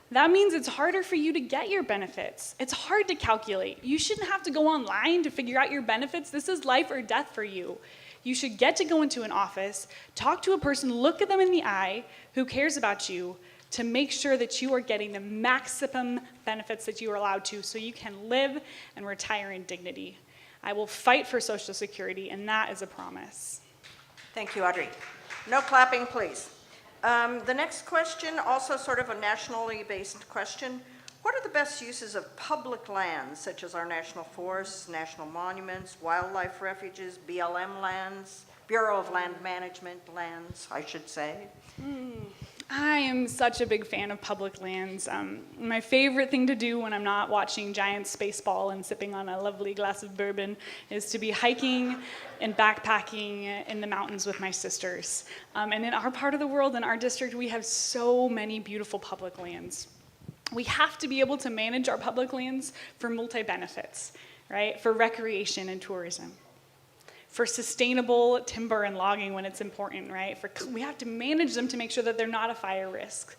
that means it's harder for you to get your benefits. It's hard to calculate. You shouldn't have to go online to figure out your benefits. This is life or death for you. You should get to go into an office, talk to a person, look at them in the eye who cares about you, to make sure that you are getting the maximum benefits that you are allowed to so you can live and retire in dignity. I will fight for Social Security, and that is a promise. Thank you, Audrey. No clapping, please. The next question, also sort of a nationally based question. What are the best uses of public lands, such as our national forests, national monuments, wildlife refuges, BLM lands, Bureau of Land Management lands, I should say? I am such a big fan of public lands. My favorite thing to do when I'm not watching Giants baseball and sipping on a lovely glass of bourbon is to be hiking and backpacking in the mountains with my sisters. And in our part of the world, in our district, we have so many beautiful public lands. We have to be able to manage our public lands for multi-benefits, right? For recreation and tourism. For sustainable timber and logging when it's important, right? We have to manage them to make sure that they're not a fire risk.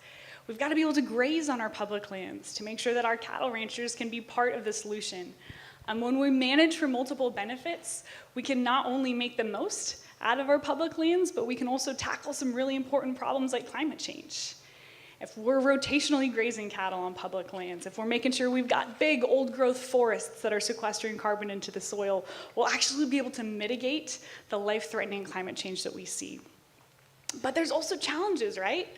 We've got to be able to graze on our public lands to make sure that our cattle ranchers can be part of the solution. When we manage for multiple benefits, we can not only make the most out of our public lands, but we can also tackle some really important problems like climate change. If we're rotationally grazing cattle on public lands, if we're making sure we've got big old growth forests that are sequestering carbon into the soil, we'll actually be able to mitigate the life-threatening climate change that we see. But there's also challenges, right?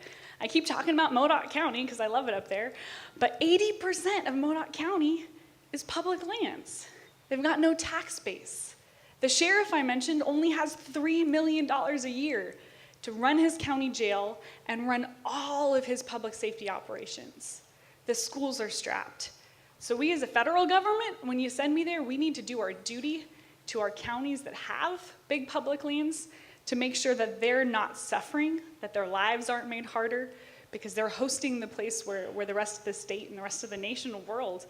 I keep talking about Modoc County because I love it up there, but 80% of Modoc County is public lands. They've got no tax base. The sheriff I mentioned only has $3 million a year to run his county jail and run all of his public safety operations. The schools are strapped. So we as a federal government, when you send me there, we need to do our duty to our counties that have big public lands to make sure that they're not suffering, that their lives aren't made harder, because they're hosting the place where the rest of the state and the rest of the nation and world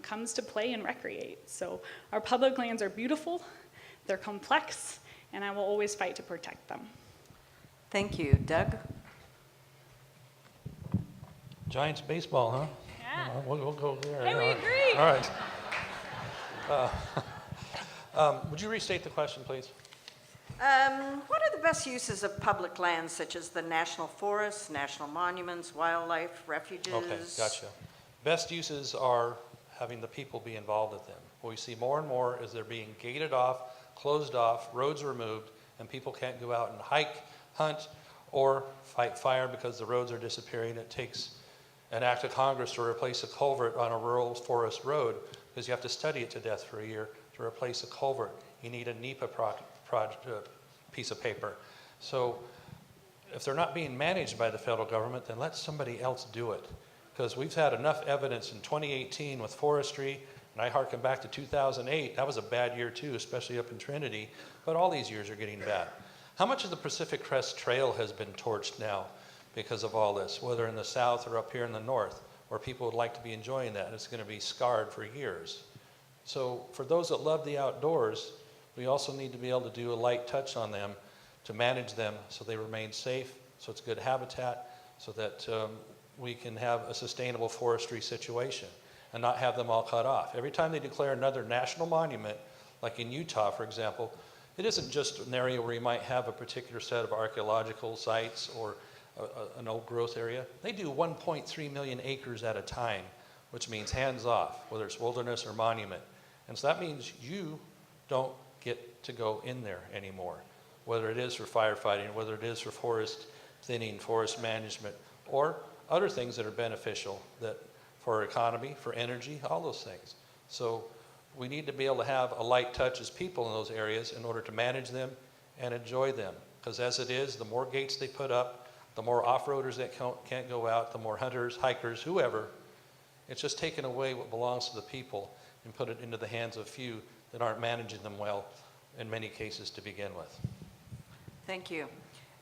comes to play and recreate. So our public lands are beautiful, they're complex, and I will always fight to protect them. Thank you. Doug? Giants baseball, huh? Yeah. We'll go there. Hey, we agree. All right. Would you restate the question, please? What are the best uses of public lands, such as the national forests, national monuments, wildlife, refuges? Okay, gotcha. Best uses are having the people be involved with them. What we see more and more is they're being gated off, closed off, roads removed, and people can't go out and hike, hunt, or fight fire because the roads are disappearing. It takes an act of Congress to replace a culvert on a rural forest road because you have to study it to death for a year to replace a culvert. You need a NEPA piece of paper. So if they're not being managed by the federal government, then let somebody else do it. Because we've had enough evidence in 2018 with forestry, and I harken back to 2008, that was a bad year too, especially up in Trinity, but all these years are getting bad. How much of the Pacific Crest Trail has been torched now because of all this, whether in the south or up here in the north, where people would like to be enjoying that, and it's going to be scarred for years. So for those that love the outdoors, we also need to be able to do a light touch on them to manage them so they remain safe, so it's good habitat, so that we can have a sustainable forestry situation and not have them all cut off. Every time they declare another national monument, like in Utah, for example, it isn't just an area where you might have a particular set of archaeological sites or an old growth area. They do 1.3 million acres at a time, which means hands off, whether it's wilderness or monument. And so that means you don't get to go in there anymore, whether it is for firefighting, whether it is for forest thinning, forest management, or other things that are beneficial that for our economy, for energy, all those things. So we need to be able to have a light touch as people in those areas in order to manage them and enjoy them. Because as it is, the more gates they put up, the more off-roaders that can't go out, the more hunters, hikers, whoever. It's just taken away what belongs to the people and put it into the hands of few that aren't managing them well in many cases to begin with. Thank you.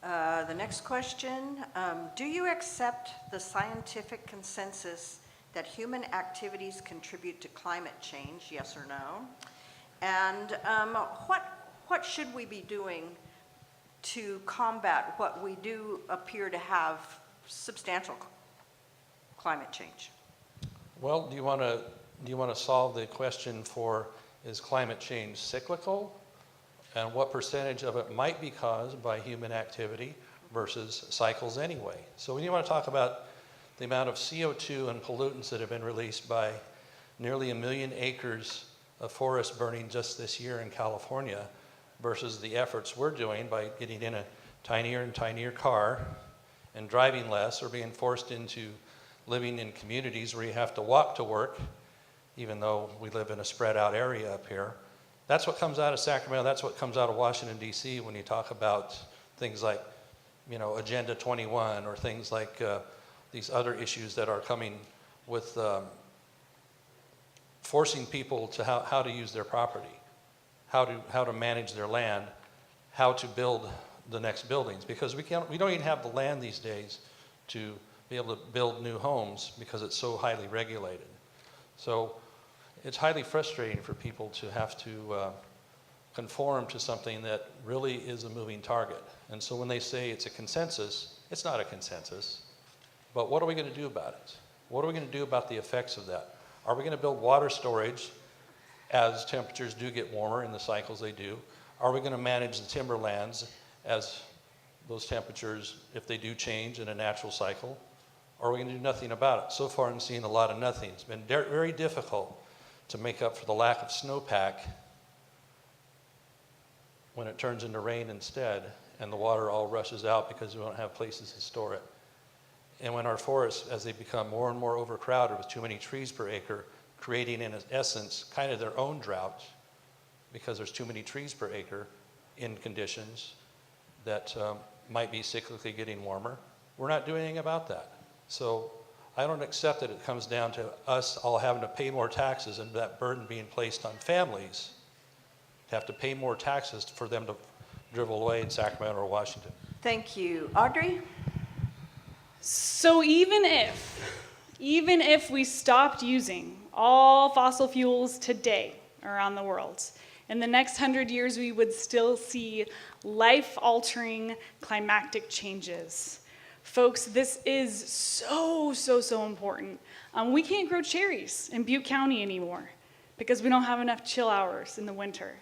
The next question, do you accept the scientific consensus that human activities contribute to climate change, yes or no? And what should we be doing to combat what we do appear to have substantial climate change? Well, do you want to solve the question for, is climate change cyclical? And what percentage of it might be caused by human activity versus cycles anyway? So when you want to talk about the amount of CO2 and pollutants that have been released by nearly 1 million acres of forest burning just this year in California versus the efforts we're doing by getting in a tinier and tinier car and driving less or being forced into living in communities where you have to walk to work, even though we live in a spread out area up here. That's what comes out of Sacramento, that's what comes out of Washington, D.C. when you talk about things like Agenda 21 or things like these other issues that are coming with forcing people to how to use their property, how to manage their land, how to build the next buildings, because we don't even have the land these days to be able to build new homes because it's so highly regulated. So it's highly frustrating for people to have to conform to something that really is a moving target. And so when they say it's a consensus, it's not a consensus. But what are we going to do about it? What are we going to do about the effects of that? Are we going to build water storage as temperatures do get warmer in the cycles they do? Are we going to manage the timberlands as those temperatures, if they do change in a natural cycle? Or are we going to do nothing about it? So far I'm seeing a lot of nothing. It's been very difficult to make up for the lack of snowpack when it turns into rain instead, and the water all rushes out because we don't have places to store it. And when our forests, as they become more and more overcrowded with too many trees per acre, creating in essence kind of their own drought because there's too many trees per acre in conditions that might be cyclically getting warmer, we're not doing anything about that. So I don't accept that it comes down to us all having to pay more taxes and that burden being placed on families to have to pay more taxes for them to drivel away in Sacramento or Washington. Thank you. Audrey? So even if we stopped using all fossil fuels today around the world, in the next 100 years we would still see life-altering climatic changes. Folks, this is so important. We can't grow cherries in Butte County anymore because we don't have enough chill hours in the winter,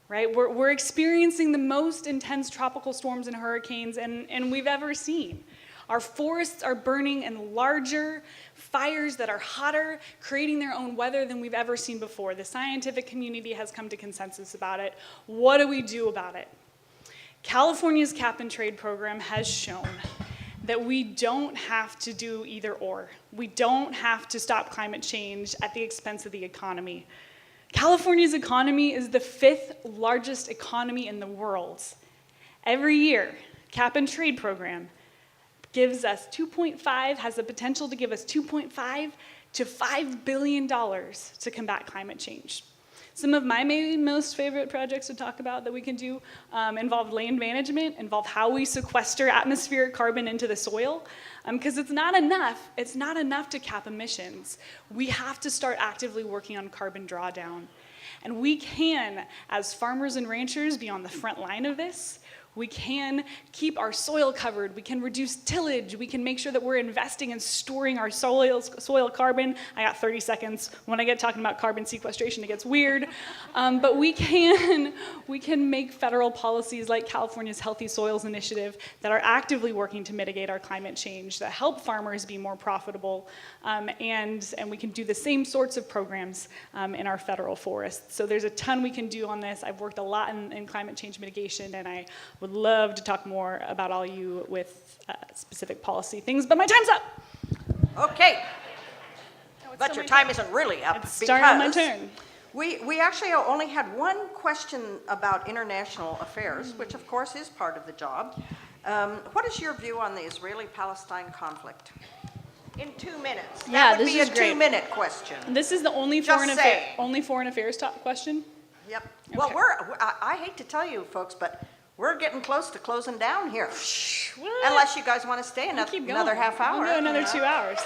right? We're experiencing the most intense tropical storms and hurricanes and we've ever seen. Our forests are burning in larger fires that are hotter, creating their own weather than we've ever seen before. The scientific community has come to consensus about it. What do we do about it? California's cap and trade program has shown that we don't have to do either or. We don't have to stop climate change at the expense of the economy. California's economy is the 5th largest economy in the world. Every year, cap and trade program gives us has the potential to give us $2.5 to $5 billion to combat climate change. Some of my maybe most favorite projects to talk about that we can do involve land management, involve how we sequester atmospheric carbon into the soil, because it's not enough to cap emissions. We have to start actively working on carbon drawdown. And we can, as farmers and ranchers, be on the front line of this. We can keep our soil covered. We can reduce tillage. We can make sure that we're investing in storing our soil carbon. I got 30 seconds. When I get talking about carbon sequestration, it gets weird. But we can make federal policies like California's Healthy Soils Initiative that are actively working to mitigate our climate change, that help farmers be more profitable. And we can do the same sorts of programs in our federal forests. So there's a ton we can do on this. I've worked a lot in climate change mitigation, and I would love to talk more about all you with specific policy things, but my time's up. Okay. Oh, But your time isn't really up It's starting on my turn. we actually only had one question about international affairs, which of course is part of the job. What is your view on the Israeli-Palestine conflict? In 2 minutes. Yeah, That would this be a is great. 2-minute question. This is the only Just foreign affairs top question. Yep. Okay. Well, I hate to tell you folks, but we're getting close to closing down here. What? Unless you guys want to stay Keep another going. half hour. We'll go another 2 hours.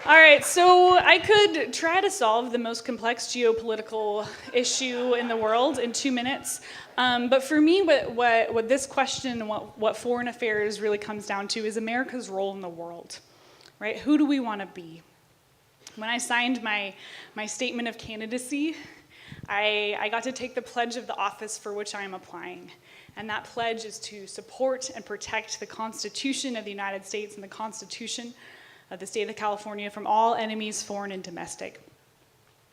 All right, so I could try to solve the most complex geopolitical issue in the world in 2 minutes. But for me, what this question and what foreign affairs really comes down to is America's role in the world, right? Who do we want to be? When I signed my statement of candidacy, I got to take the pledge of the office for which I am applying. And that pledge is to support and protect the Constitution of the United States and the Constitution of the state of California from all enemies, foreign and domestic.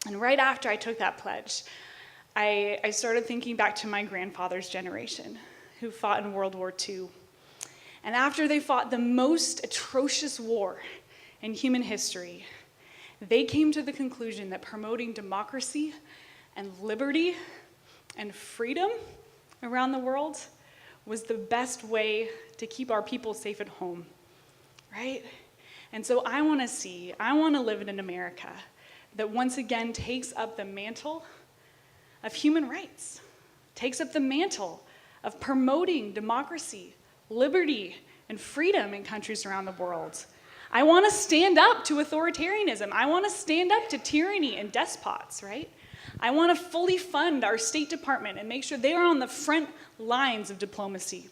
And right after I took that pledge, I started thinking back to my grandfather's generation, who fought in World War II. And after they fought the most atrocious war in human history, they came to the conclusion that promoting democracy and liberty and freedom around the world was the best way to keep our people safe at home, right? And so I want to live in an America that once again takes up the mantle of human rights, takes up the mantle of promoting democracy, liberty, and freedom in countries around the world. I want to stand up to authoritarianism. I want to stand up to tyranny and despots, right? I want to fully fund our State Department and make sure they are on the front lines of diplomacy.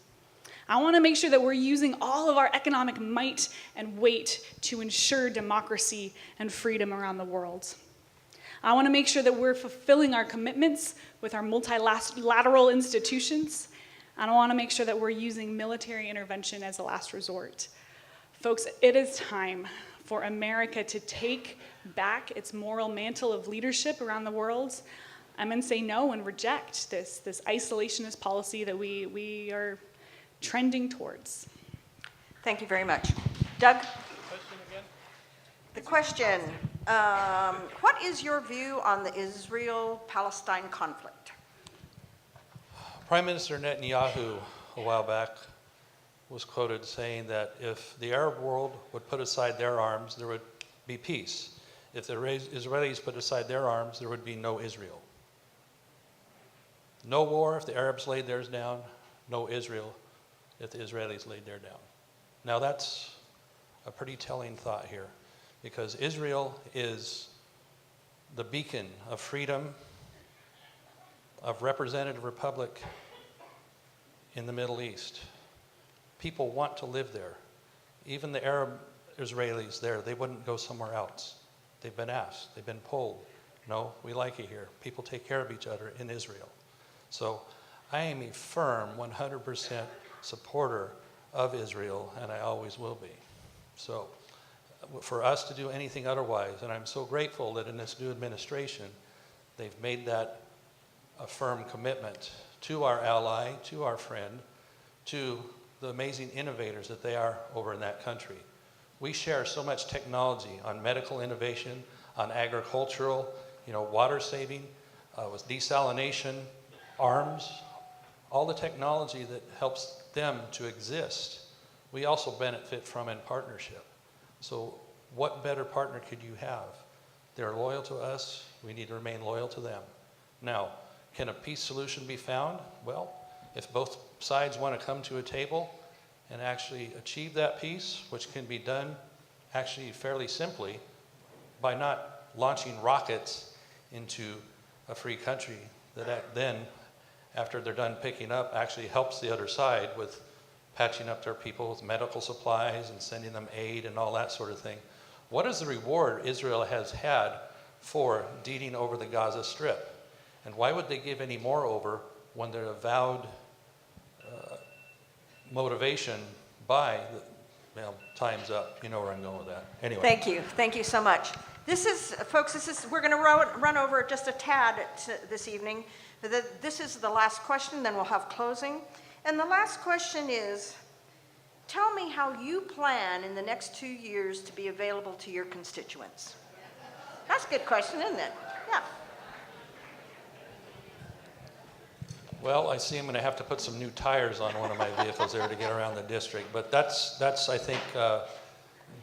I want to make sure that we're using all of our economic might and weight to ensure democracy and freedom around the world. I want to make sure that we're fulfilling our commitments with our multilateral institutions. And I want to make sure that we're using military intervention as a last resort. Folks, it is time for America to take back its moral mantle of leadership around the world. I'm going to say no and reject this isolationist policy that we are trending towards. Thank you very much. Doug? Question again? The question, what is your view on the Israel-Palestine conflict? Prime Minister Netanyahu, a while back, was quoted saying that if the Arab world would put aside their arms, there would be peace. If the Israelis put aside their arms, there would be no Israel. No war if the Arabs laid theirs down, no Israel if the Israelis laid theirs down. Now that's a pretty telling thought here, because Israel is the beacon of freedom, of representative republic in the Middle East. People want to live there. Even the Arab Israelis there, they wouldn't go somewhere else. They've been asked, they've been polled. No, we like it here. People take care of each other in Israel. So I am a firm 100% supporter of Israel, and I always will be. So for us to do anything otherwise, and I'm so grateful that in this new administration, they've made that a firm commitment to our ally, to our friend, to the amazing innovators that they are over in that country. We share so much technology on medical innovation, on agricultural, water saving, with desalination, arms, all the technology that helps them to exist. We also benefit from in partnership. So what better partner could you have? They're loyal to us. We need to remain loyal to them. Now, can a peace solution be found? Well, if both sides want to come to a table and actually achieve that peace, which can be done actually fairly simply by not launching rockets into a free country that then, after they're done picking up, actually helps the other side with patching up their people with medical supplies and sending them aid and all that sort of thing. What is the reward Israel has had for deeding over the Gaza Strip? And why would they give any more over when their avowed motivation by, time's up. You know where I'm going with that. Anyway. Thank you so much. Folks, we're going to run over just a tad this evening. This is the last question, then we'll have closing. And the last question is, tell me how you plan in the next 2 years to be available to your constituents. That's a good question, isn't it? Yeah. Well, I see I'm going to have to put some new tires on one of my vehicles there to get around the district. But that's I think,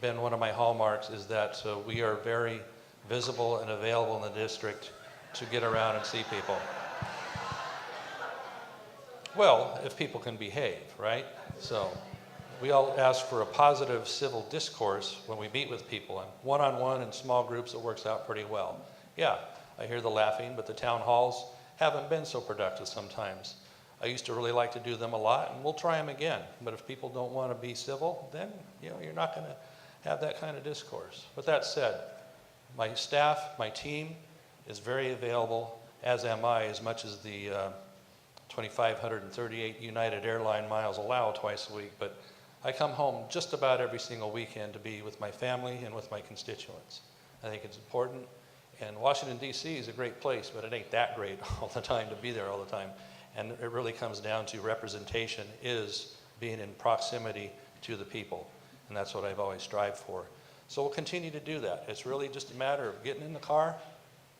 been one of my hallmarks, is that we are very visible and available in the district to get around and see people. Well, if people can behave, right? So we all ask for a positive civil discourse when we meet with people. And one-on-one in small groups, it works out pretty well. Yeah, I hear the laughing, but the town halls haven't been so productive sometimes. I used to really like to do them a lot, and we'll try them again. But if people don't want to be civil, then you're not going to have that kind of discourse. With that said, my staff, my team is very available, as am I, as much as the 2,538 United Airline miles allow twice a week. But I come home just about every single weekend to be with my family and with my constituents. I think it's important. And Washington, D.C. is a great place, but it ain't that great all the time to be there all the time. And it really comes down to representation is being in proximity to the people. And that's what I've always strived for. So we'll continue to do that. It's really just a matter of getting in the car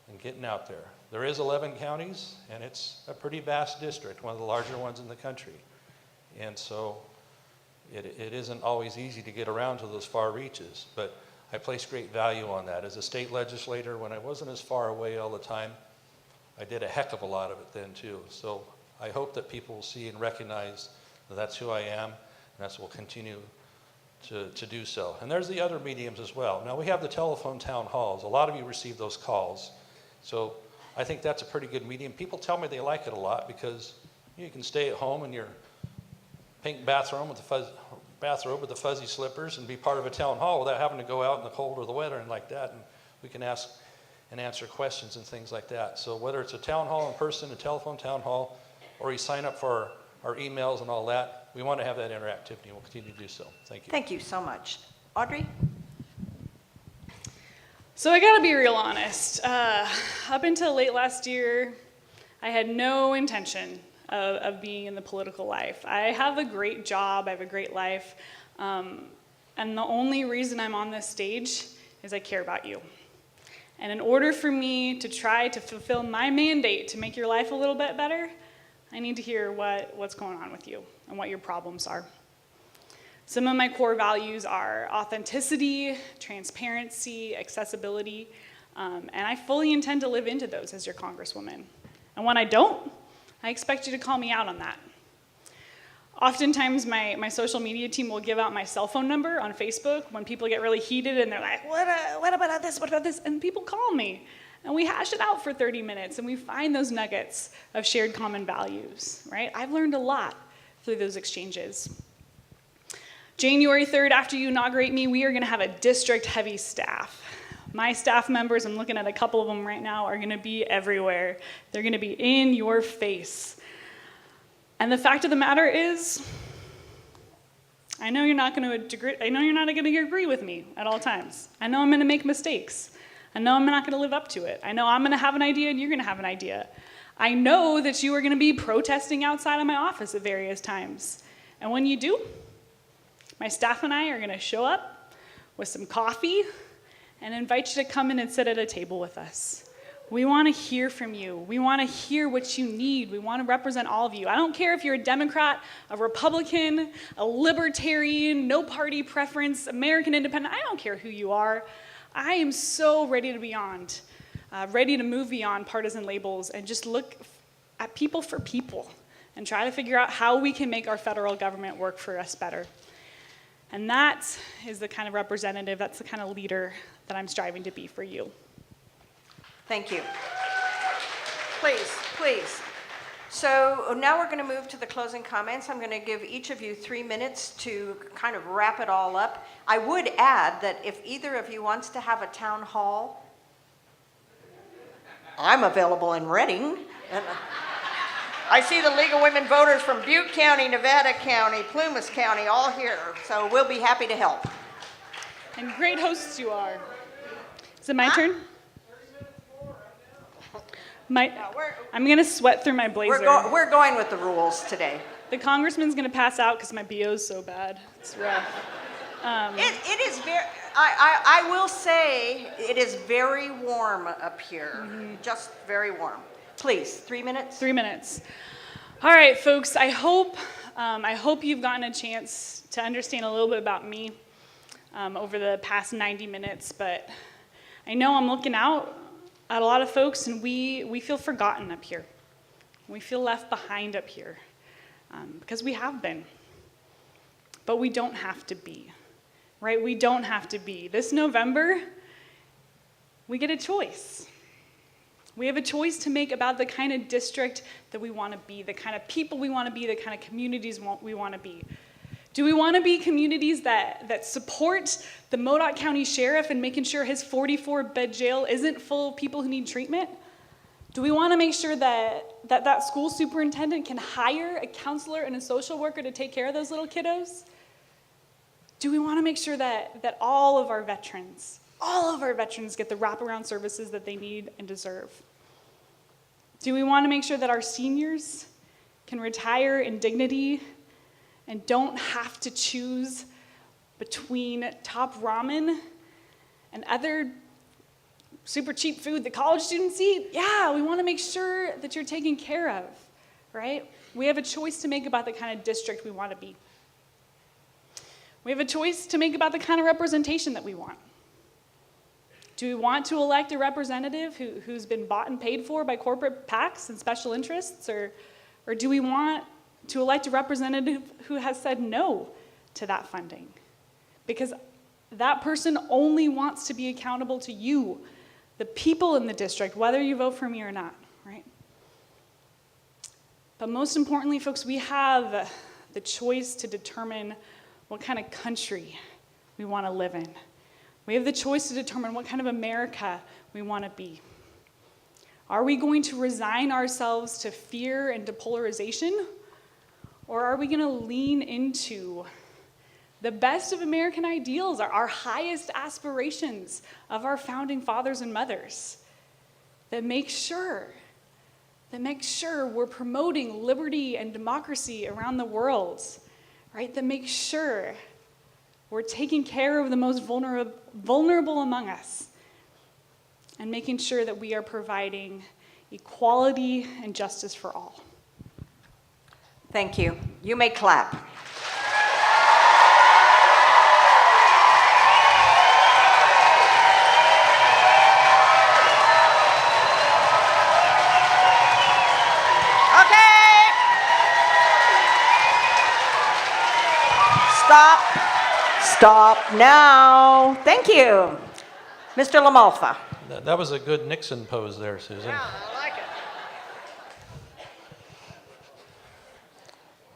and getting out there. There is 11 counties, and it's a pretty vast district, one of the larger ones in the country. And so it isn't always easy to get around to those far reaches, but I place great value on that. As a state legislator, when I wasn't as far away all the time, I did a heck of a lot of it then too. So I hope that people will see and recognize that that's who I am, and that's what we'll continue to do so. And there's the other mediums as well. Now we have the telephone town halls. A lot of you receive those calls. So I think that's a pretty good medium. People tell me they like it a lot because you can stay at home in your pink bathrobe with the fuzzy slippers and be part of a town hall without having to go out in the cold or the weather and like that. And we can ask and answer questions and things like that. So whether it's a town hall in person, a telephone town hall, or you sign up for our emails and all that, we want to have that interactivity, and we'll continue to do so. Thank you. Thank you so much. Audrey? So I gotta be real honest. Up until late last year, I had no intention of being in the political life. I have a great job, I have a great life, and the only reason I'm on this stage is I care about you. And in order for me to try to fulfill my mandate to make your life a little bit better, I need to hear what's going on with you and what your problems are. Some of my core values are authenticity, transparency, accessibility, and I fully intend to live into those as your Congresswoman. And when I don't, I expect you to call me out on that. Oftentimes, my social media team will give out my cell phone number on Facebook when people get really heated and they're like, what about this, what about this? And people call me, and we hash it out for 30 minutes, and we find those nuggets of shared common values, right? I've learned a lot through those exchanges. January 3rd, after you inaugurate me, we are gonna have a district-heavy staff. My staff members, I'm looking at a couple of them right now, are gonna be everywhere. They're gonna be in your face. And the fact of the matter is, I know you're not gonna agree with me at all times. I know I'm gonna make mistakes. I know I'm not gonna live up to it. I know I'm gonna have an idea and you're gonna have an idea. I know that you are gonna be protesting outside of my office at various times. And when you do, my staff and I are gonna show up with some coffee and invite you to come in and sit at a table with us. We wanna hear from you. We wanna hear what you need. We wanna represent all of you. I don't care if you're a Democrat, a Republican, a Libertarian, no party preference, American Independent, I don't care who you are. I am so ready to move beyond partisan labels and just look at people for people and try to figure out how we can make our federal government work for us better. And that is the kind of representative, that's the kind of leader that I'm striving to be for you. Thank you. Please, please. So now we're going to move to the closing comments. I'm going to give each of you 3 minutes to kind of wrap it all up. I would add that if either of you wants to have a town hall, I'm available in Reading. And I see the League of Women Voters from Butte County, Nevada County, Plumas County, all here. So we'll be happy to help. And great hosts you are. Is it my turn? I'm going to sweat through my blazer. We're going with the rules today. The congressman's going to pass out because my BO is so bad. It's rough. It is very, I will say, it is very warm up here. Just very warm. Please, 3 minutes. 3 minutes. All right, folks, I hope you've gotten a chance to understand a little bit about me over the past 90 minutes, but I know I'm looking out at a lot of folks, and we feel forgotten up here. We feel left behind up here, because we have been. But we don't have to be, right? We don't have to be. This November, we get a choice. We have a choice to make about the kind of district that we want to be, the kind of people we want to be, the kind of communities we want to be. Do we want to be communities that support the Modoc County Sheriff and making sure his 44-bed jail isn't full of people who need treatment? Do we want to make sure that school superintendent can hire a counselor and a social worker to take care of those little kiddos? Do we want to make sure that all of our veterans get the wraparound services that they need and deserve? Do we want to make sure that our seniors can retire in dignity and don't have to choose between top ramen and other super cheap food that college students eat? Yeah, we want to make sure that you're taken care of, right? We have a choice to make about the kind of district we want to be. We have a choice to make about the kind of representation that we want. Do we want to elect a representative who's been bought and paid for by corporate PACs and special interests, or do we want to elect a representative who has said no to that funding? Because that person only wants to be accountable to you, the people in the district, whether you vote for me or not, right? But most importantly, folks, we have the choice to determine what kind of country we want to live in. We have the choice to determine what kind of America we want to be. Are we going to resign ourselves to fear and to polarization? Or are we going to lean into the best of American ideals, our highest aspirations of our founding fathers and mothers that make sure we're promoting liberty and democracy around the world, right? That make sure we're taking care of the most vulnerable among us and making sure that we are providing equality and justice for all. Thank you. You may clap. Okay. Stop now. Thank you. Mr. LaMalfa. That was a good Nixon pose there, Susan. Yeah, I like it.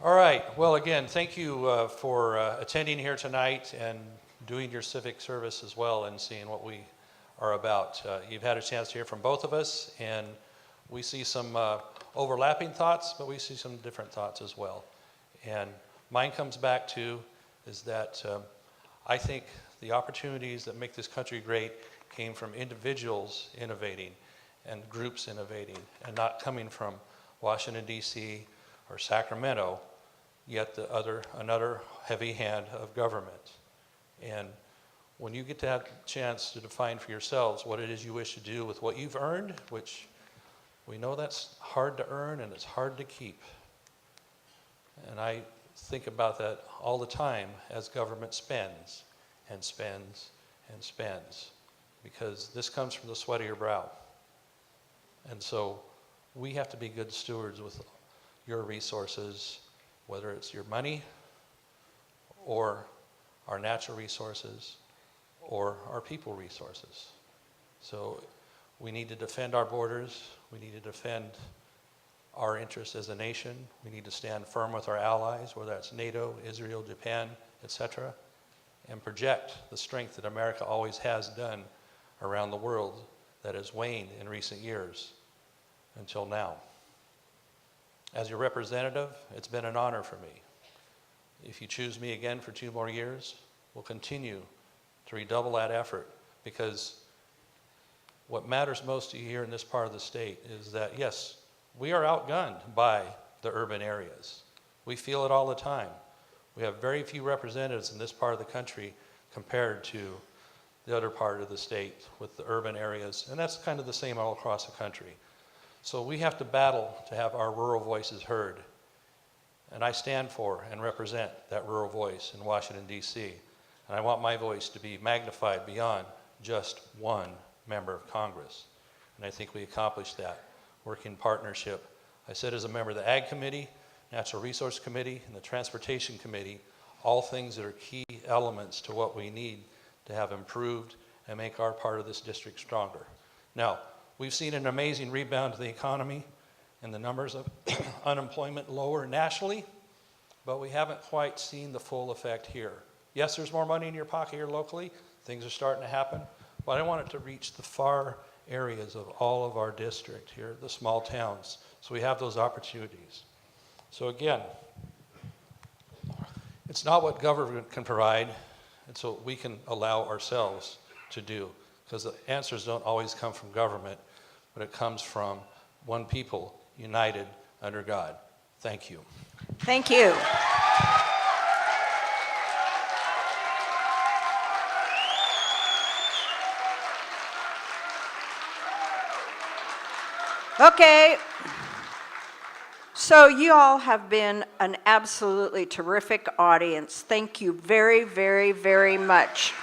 All right. Well, again, thank you for attending here tonight and doing your civic service as well and seeing what we are about. You've had a chance to hear from both of us, and we see some overlapping thoughts, but we see some different thoughts as well. And mine comes back to is that I think the opportunities that make this country great came from individuals innovating and groups innovating and not coming from Washington, D.C. or Sacramento, yet another heavy hand of government. And when you get to have a chance to define for yourselves what it is you wish to do with what you've earned, which we know that's hard to earn and it's hard to keep. And I think about that all the time as government spends and spends and spends, because this comes from the sweat of your brow. And so we have to be good stewards with your resources, whether it's your money or our natural resources or our people resources. So we need to defend our borders. We need to defend our interests as a nation. We need to stand firm with our allies, whether that's NATO, Israel, Japan, etc., and project the strength that America always has done around the world that has waned in recent years until now. As your representative, it's been an honor for me. If you choose me again for 2 more years, we'll continue to redouble that effort, because what matters most to you here in this part of the state is that, yes, we are outgunned by the urban areas. We feel it all the time. We have very few representatives in this part of the country compared to the other part of the state with the urban areas, and that's kind of the same all across the country. So we have to battle to have our rural voices heard. And I stand for and represent that rural voice in Washington, D.C. And I want my voice to be magnified beyond just one member of Congress. And I think we accomplished that, working in partnership. I said as a member of the Ag Committee, Natural Resource Committee, and the Transportation Committee, all things that are key elements to what we need to have improved and make our part of this district stronger. Now, we've seen an amazing rebound to the economy and the numbers of unemployment lower nationally, but we haven't quite seen the full effect here. Yes, there's more money in your pocket here locally. Things are starting to happen, but I want it to reach the far areas of all of our district here, the small towns, so we have those opportunities. So again, it's not what government can provide, it's what we can allow ourselves to do, because the answers don't always come from government, but it comes from one people united under God. Thank you. Thank you. Okay. So you all have been an absolutely terrific audience. Thank you very, very, very much.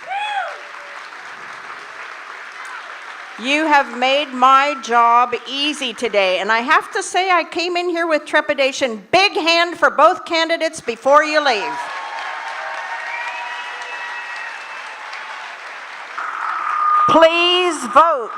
You have made my job easy today, and I have to say I came in here with trepidation. Big hand for both candidates before you leave. Please vote.